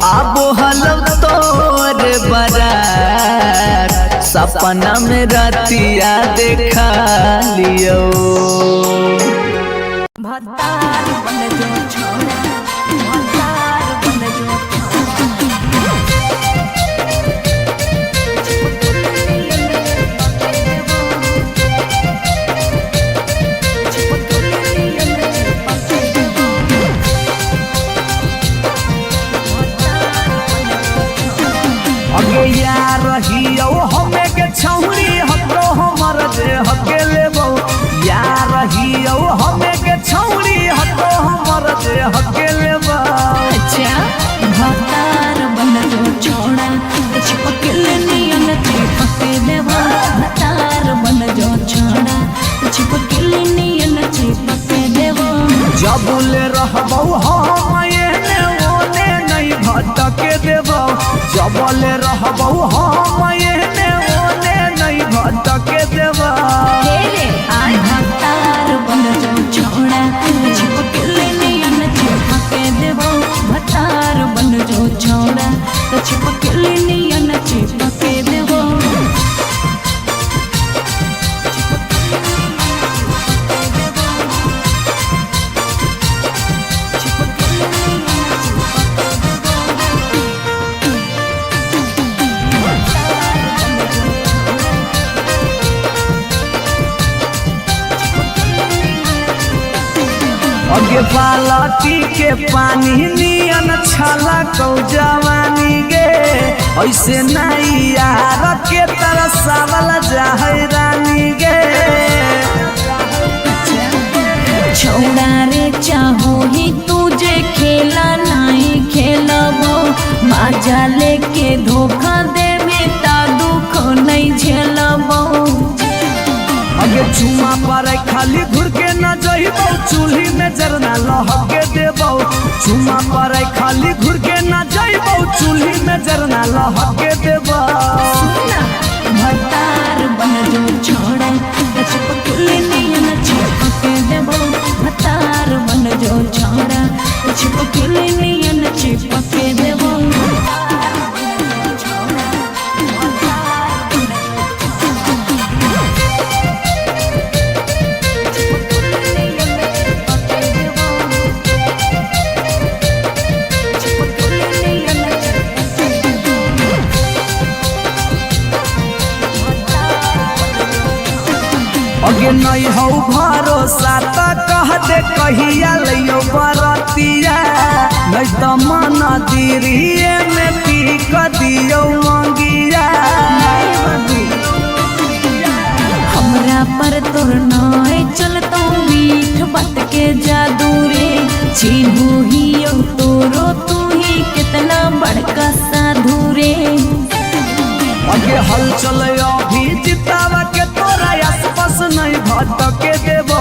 आबो हलो तोर बारात सपना में रतिया देखा लियो भतार बन जो छोड़ा भतार बन जो यार रहियो हमें के छौरी हमरो हमर जे हके लेबो यार रहियो हमें के छौरी हमरो हमर जे हके लेबो अच्छा भतार बन जो छोड़ा चिपकल नियन ते पके देवा भतार बन जो छोड़ा चिपकल नियन ते पके देवा जबुल रहबो हम एने ओने नहीं भटके देबो जबले रहबौ हम एने ओने नहीं भटके देबा भतार बन जो छोड़ा छिपकली नियन चिपके देबो भतार बन जो छोड़ा तो छिपकली नियन चिपके देबो अगे बालटी के पानी नियन छला कौ जवानी गे ऐसे नहीं यार के तरह सावल जाहे रानी गे छोड़ा रे चाहो ही तुझे खेला नहीं खेलबो मजा लेके धोखा देवे ता दुख नहीं झेलबो अगे चुमा पर खाली घुर के न जइबौ चूल्ही में जरना लहके देबौ चुमा पर खाली घुर के न जइबौ चूल्ही में जरना लहके देबौ भतार बन जो छोड़ा छिपकली नियन चिपके देबो भतार बन जो छोड़ा छिपकली नियन चिपके देबो अगे नहीं हो भरोसा त कह दे कहिया लियो बरतिया नहीं तो मन दिरिए में पीक दियो मंगिया हमरा पर तोर नाय चलतो मीठ बात के जादू रे चिन्हू ही तोरो तू ही कितना बड़का साधु रे अगे हल चल अभी जितावा के तोरा आसपास नहीं भटके देबो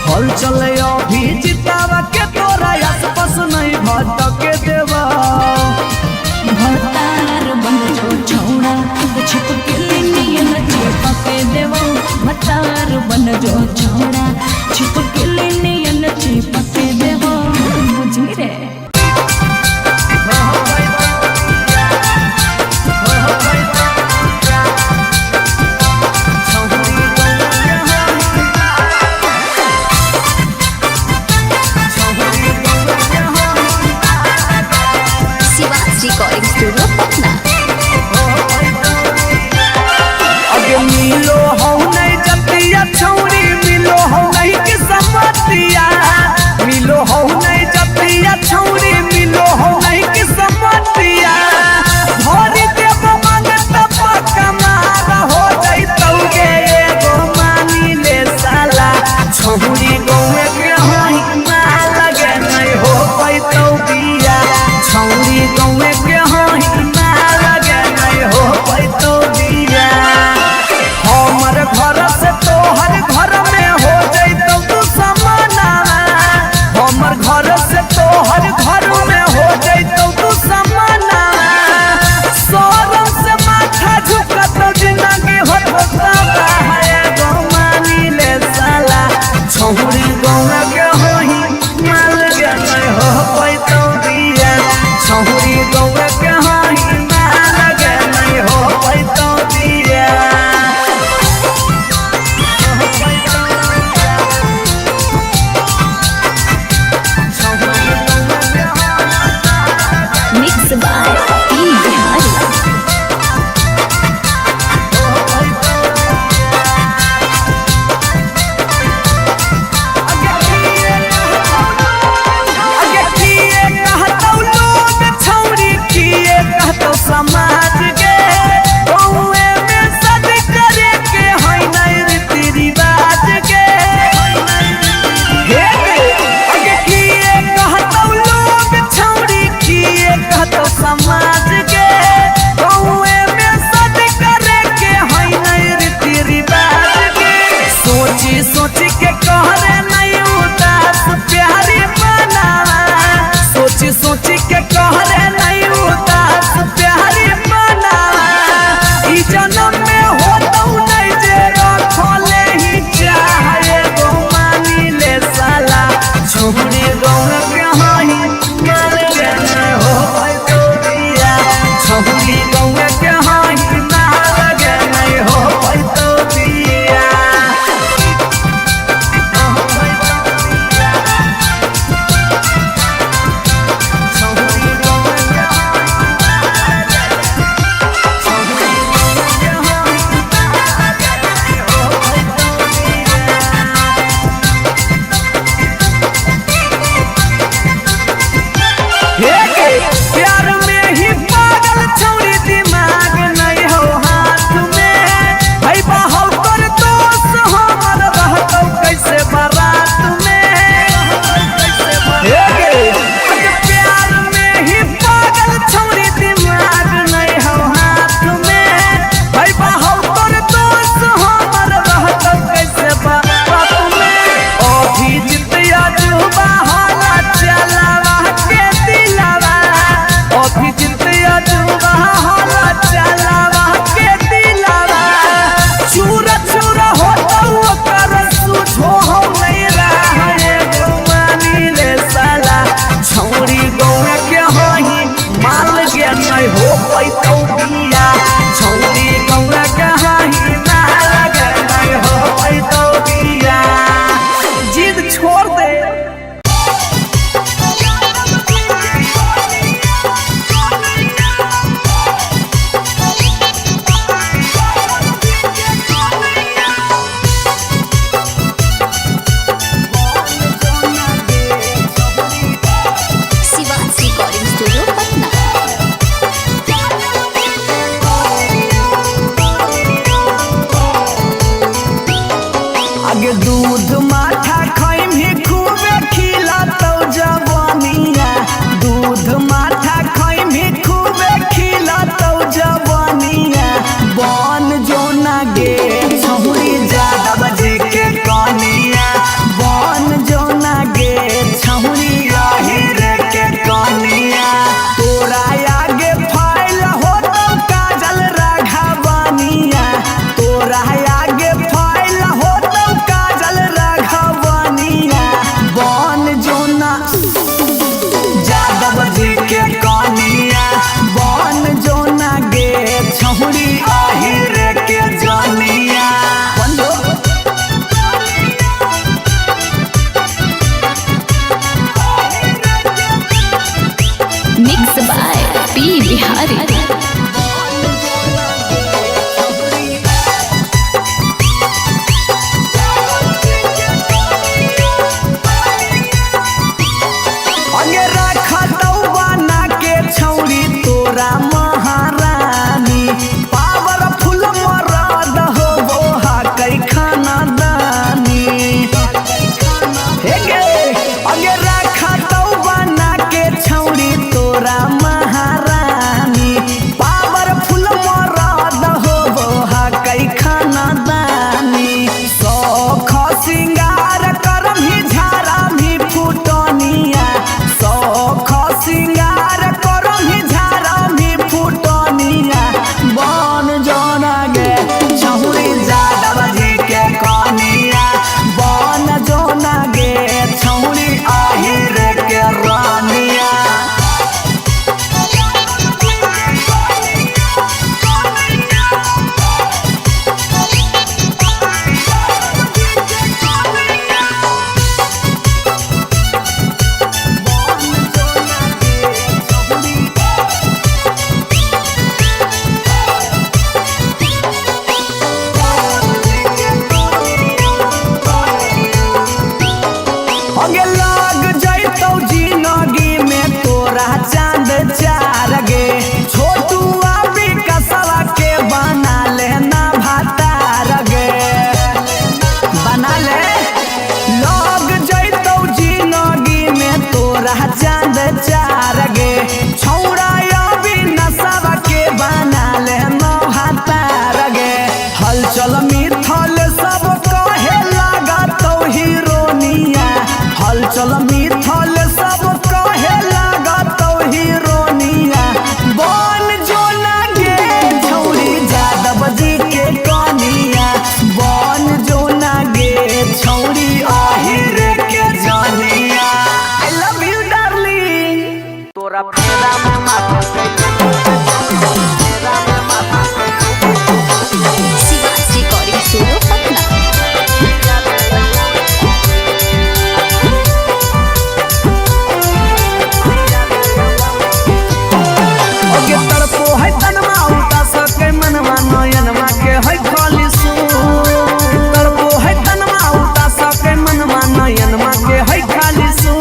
हल चल अभी जितावा के तोरा आसपास नहीं भटके देबो भतार बन जो छोड़ा छिपकली नियन चिपके देबो भतार बन जो छोड़ा छिपकली नियन चिपके देबो बुझी रे रिकॉर्डिंग स्टूडियो पटना। अगे मिलो हो नहीं जतिया छौरी मिलो हो नहीं के समतिया मिलो हो नहीं जतिया छौरी मिलो हो नहीं के समतिया भरी देव मांगत पक्का मार हो जइतौ गे एगो मानी ले साला छौरी गौए के होई मार लगे नहीं हो पैतौ बिया छौरी गौए के होई मार लगे नहीं हो पैतौ बिया हमर घर से तोहर हलचल मिथल सब कहे लगा तो हीरोनिया हलचल मिथल सब कहे लगा तो हीरोनिया बन जो लगे छौरी जादव जी के कनिया बन जो लगे छौरी आहिर के जानिया आई लव यू डार्लिंग तोरा फेरा में माथा शिवाज रिकॉर्डिंग स्टूडियो पटना। ओके तरपो है तनमा उता सके मनवा नयनमा के है खाली सू तरपो है तनमा उता सके मनवा नयनमा के है खाली सू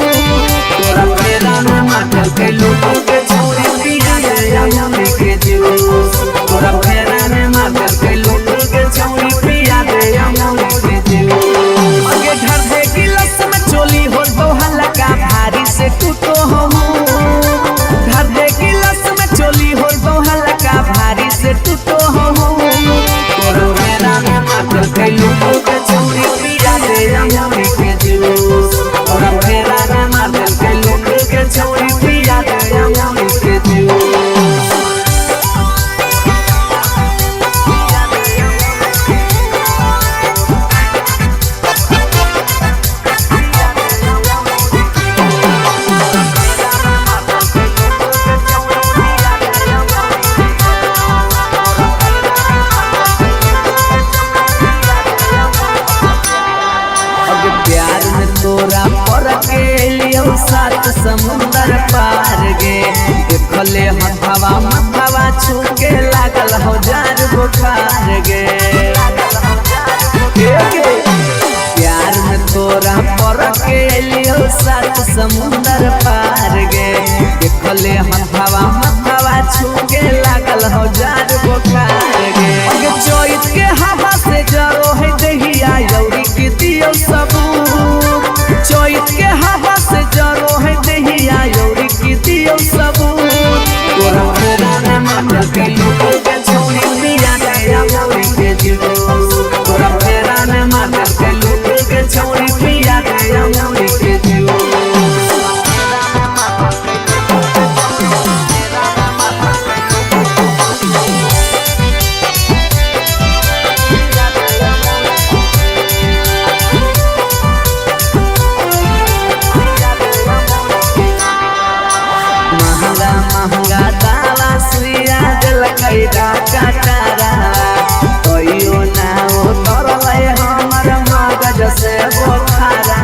तोरा फेरा में माथा के लोगों के छोरी पिया दे अमने के जूस तोरा फेरा में माथा के लोगों के छोरी पिया दे अमने के जूस आगे घर दे गिलास में चोली हो तो हल्का भारी से टूटो हम घर दे गिलास में चोली हो तो हल्का भारी से टूटो हम तोरा फेरा में माथा के लोगों के छोरी पिया दे अमने के जूस तोरा फेरा में माथा के लोगों के छोरी पिया दे अमने के जूस प्यार में तोरा पर के लियो सात समुंदर पार गे देखले हथवा मथवा छूके लागल हो जार बुखार गे प्यार में तोरा पर के लियो सात समुंदर पार गे देखले हथवा मथवा छूके लागल हो जार बुखार गे चोइत के हवा से जरो है दहिया यौरी के दियो सबू चोइत के हवा से जरो है दहिया यौरी की दियो सबू तोरा फेरा में माथा के लोगों के छोरी पिया दे यौरी के जूस तोरा फेरा में माथा के लोगों के छोरी पिया दे यौरी के जूस महंगा महंगा दावा सुइया दिल कैदा कटारा कोइयो ना ओ तरले हमर मगज से बोखारा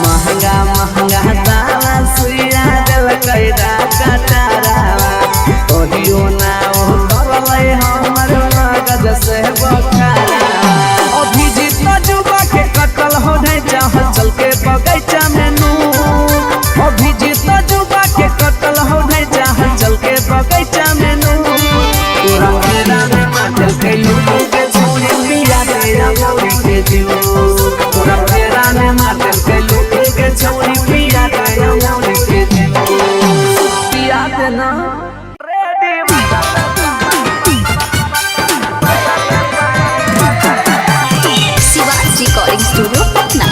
महंगा महंगा दावा सुइया दिल कैदा कटारा कोइयो ना ओ तरले हमर मगज से बोखारा अभिजीत जुबा के कटल हो नहीं चाहत चल के बगैचा में अभिजीत जुबा के कटल हो नहीं चाहत चल के बगैचा में तोरा फेरा में माथा के लोगों के छोरी पिया दे अमौरी के जूस तोरा फेरा में माथा के लोगों के छोरी पिया दे अमौरी के जूस पिया दे ना ready Shivaj recording studio Patna.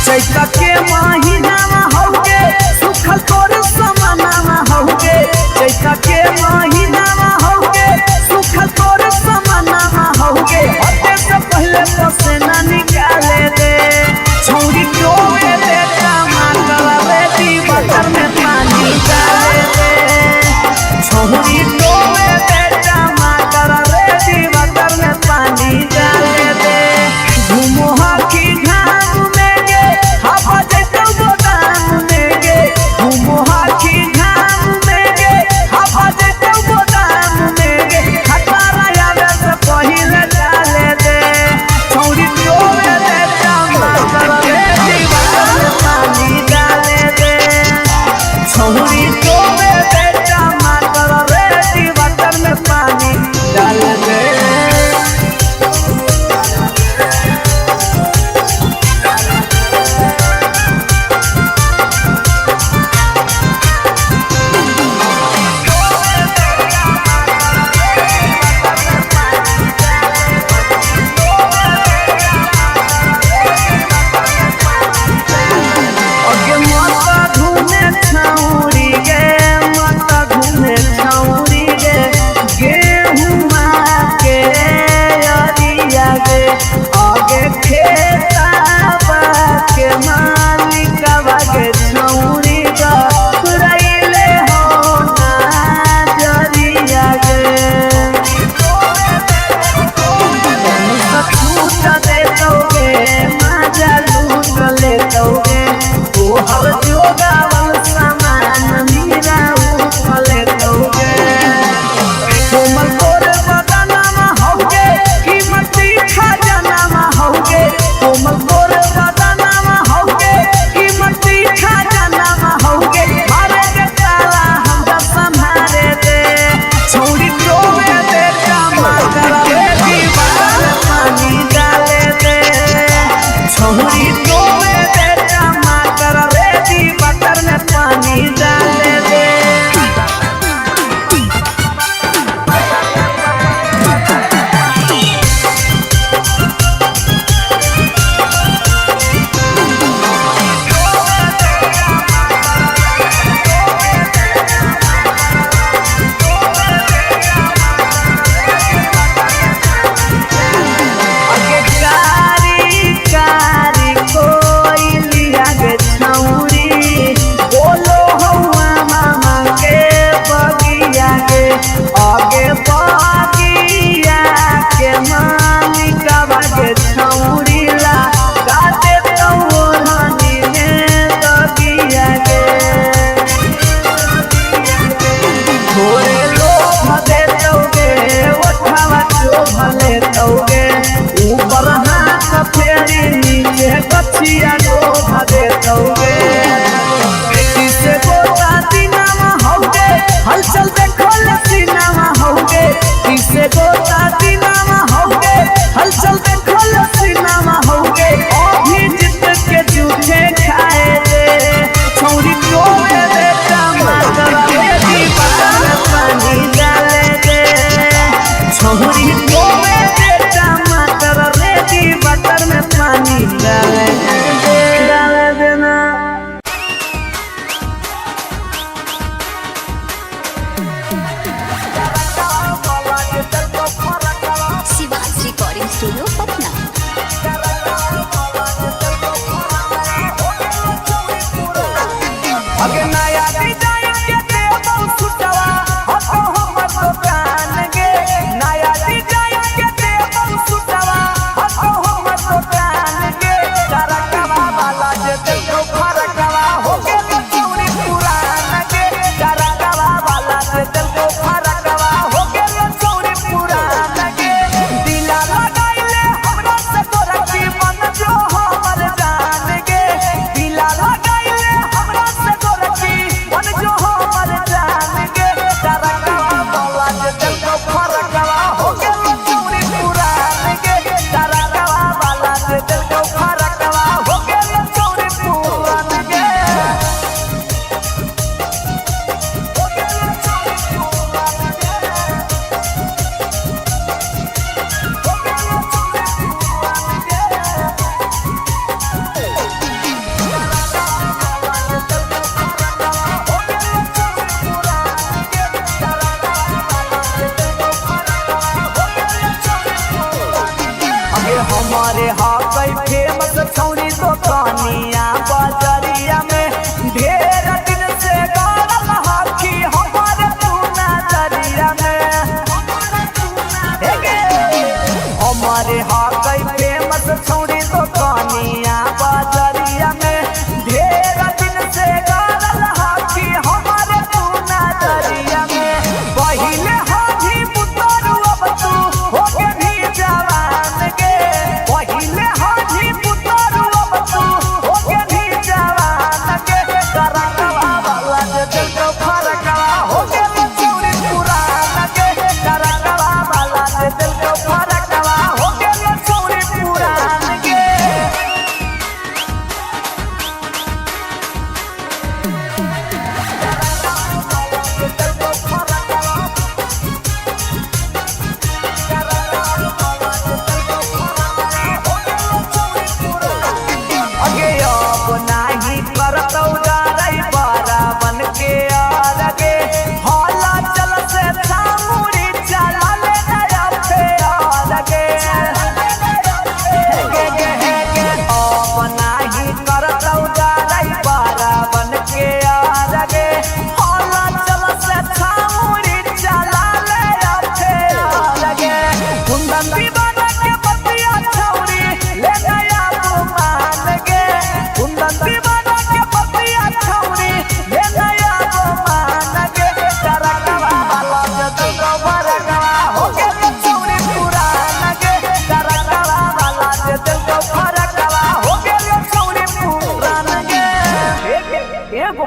चैता के महीना होगे सुखल तोर समाना होगे चैता के महीना होगे सुखल तोर समाना होगे हटे से पहले पसेना निकाले दे छौरी डोबे दे टमाटर रेडी बटर में पानी डाले दे छौरी डोबे दे टमाटर रेडी बटर में पानी डाले दे घूमो की घाम में गे हवा जैतो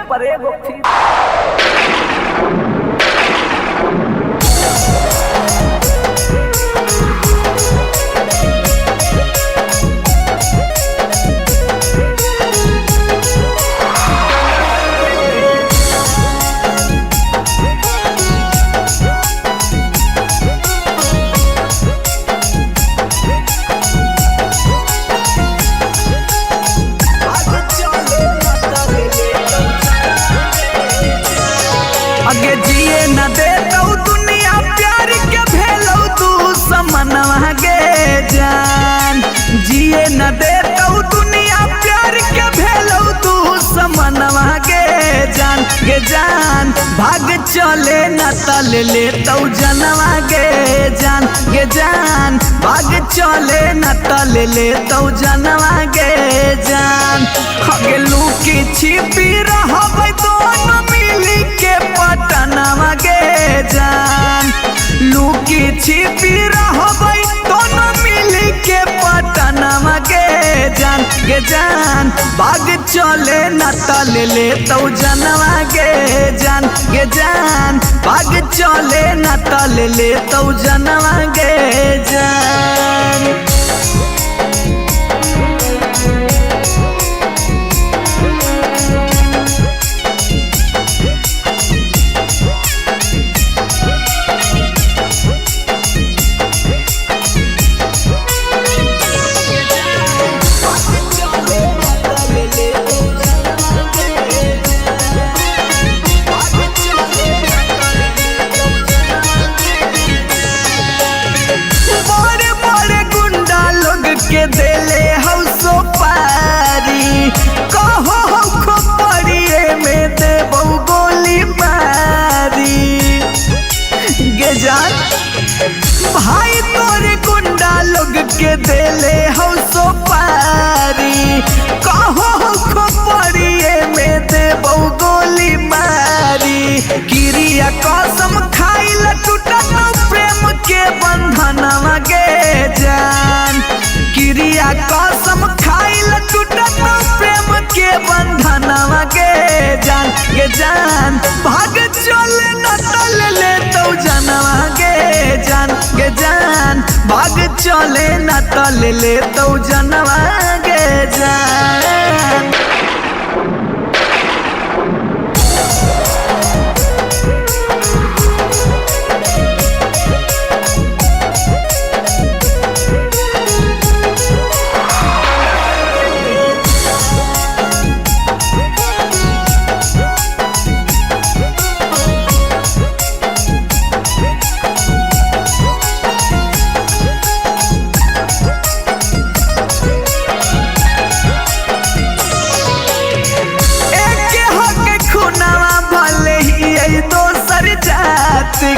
पर एगो फ्री। आगे जिए न दे तो दुनिया प्यार के भेलो तू समनवा गे जान। जिए न दे तो दुनिया प्यार के भेलो तू समनवा गे जान। गे जान भाग चले न तल ले तो जनवा गे जान। गे जान भाग चले न तल ले तो जनवा गे जान। आगे लुकी छिपी रहबै दोनों मिली के पटनवा गे जान। लुकी छिपी रहबै दोनों मिली के पटनवा गे जान। गे जान भाग चले न तल ले तो जनवा गे जान। गे जान भाग चले न तल ले तो जनवा गे जान। के देले हौसो पारी कहो हो खोपड़िए में देबौ गोली मारी। गे जान भाई तोरे गुंडा लोग के देले हौसो पारी कहो हो खोपड़िए में देबौ गोली मारी। क्रिया कसम खाइल टूटत प्रेम के बंधनवा गे जान। क्रिया कसम खाइल टूटत प्रेम के बंधनवा गे जान। गे जान भाग चले न तल ले तो जनवा गे जान। गे जान भाग चले न तल ले तो जनवा गे जान।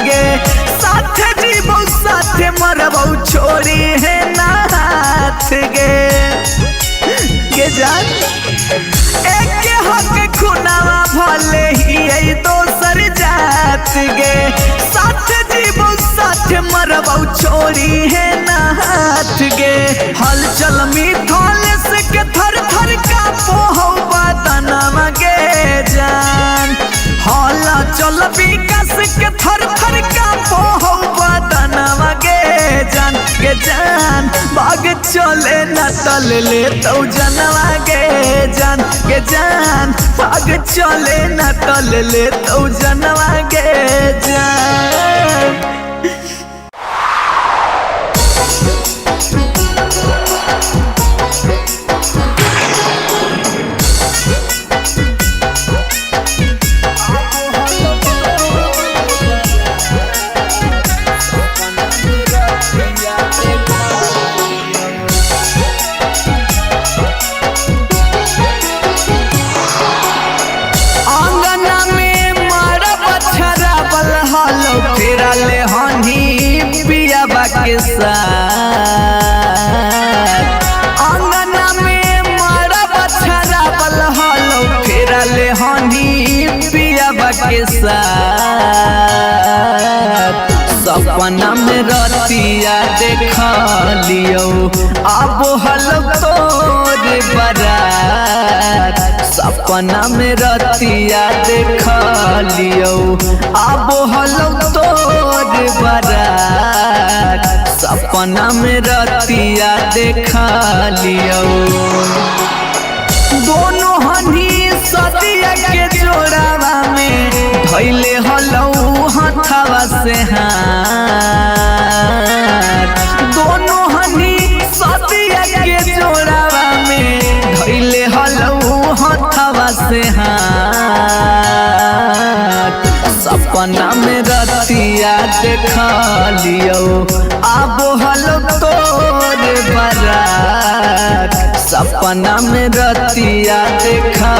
गे साथ जीवो साथ मरबौ छोड़ी है ना हाथ गे। गे जान एक हक खुनावा भले ही दोसर जात गे। साथ जीवो साथ मरबौ छोड़ी है ना हाथ गे। हलचल मिथल से के थर थर का पोहौ बदनवा गे जान। हला चल विकास के थर थर का पोहौ बदनवा गे जान। गे जान भाग चले न तल ले तो जनवा गे जान। गे जान भाग चले न तल ले तो जनवा गे जान। के साथ अंगना में मरब छराबल हलो फेरले हनी पियाबा के साथ। सपना में रतिया देखा लियो अब हल तोरे बारात। सपना में रतिया देखा लियो आबो हलो तोर बारात सपना में रतिया देखा लियो दोनों हनी सदिया के जोड़ावा में धैले हलो हथवा से हाथ दोनों हनी सदिया के जोड़ावा में धैले हलो हथवा से हाथ सपना में रतिया देखा लियो आबो हलो तोर बारात सपना में रतिया देखा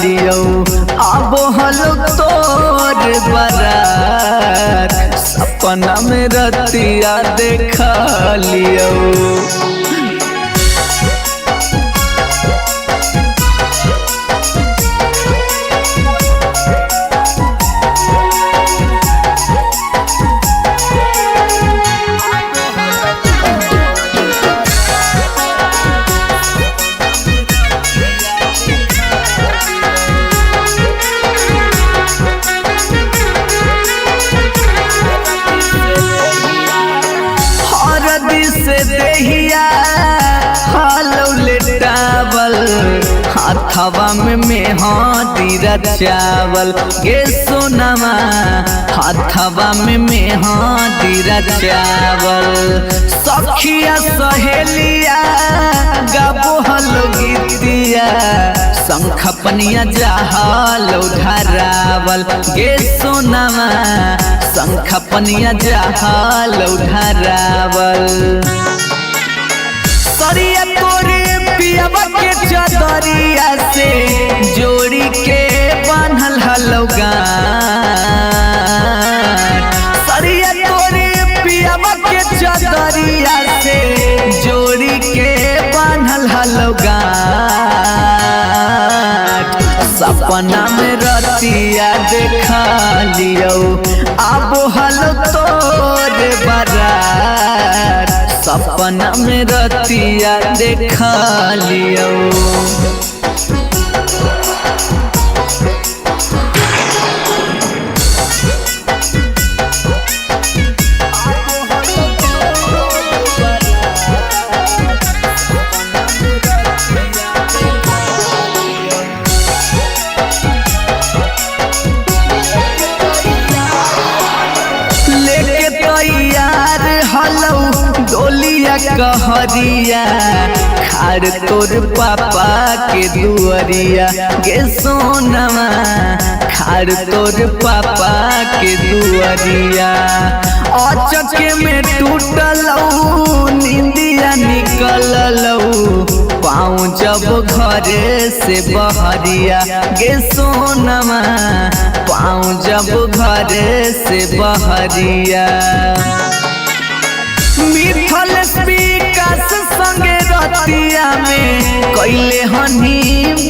लियो आबो हलो तोर बारात सपना में रतिया देखा लियो से देहिया हालो लेटावल हाथवा में मेहंदी रचावल गे सोनामा हाथवा में मेहंदी रचावल सखिया सहेलिया गाबो हलो गीतिया शंख पनिया जहालो धरावल गे सोनामा शंख पनिया जहालो धरावल सरिया तोरे पियावा के चदरिया से जोड़ी के बांधल हलो गांठ सरिया तोरे पियावा के चदरिया से जोड़ी के बांधल हलो गांठ सपना में रतिया देखा लियो आबो हलो तोर बारात सपना में रतिया देखा लियो तैयार हलो डोलिया कहरिया खार तोर पापा के दुअरिया गे सोनमा खार तोर पापा के दुअरिया अचके में टूटलौ नींदिया निकललौ पाँव जब घरे से बहरिया गे सोनमा पाँव जब घरे से बहरिया मिथल विकास संगे रतिया में कैले हनी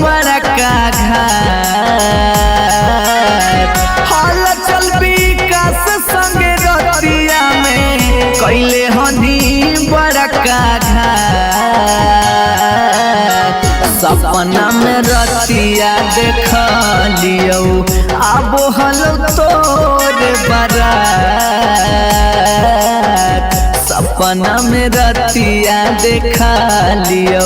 बड़का घाट हल चल विकास संगे रतिया में कैले हनी बड़का घाट सपना में रतिया देखा लियो आबो हलो तोर बारात सपना में रतिया देखा लियो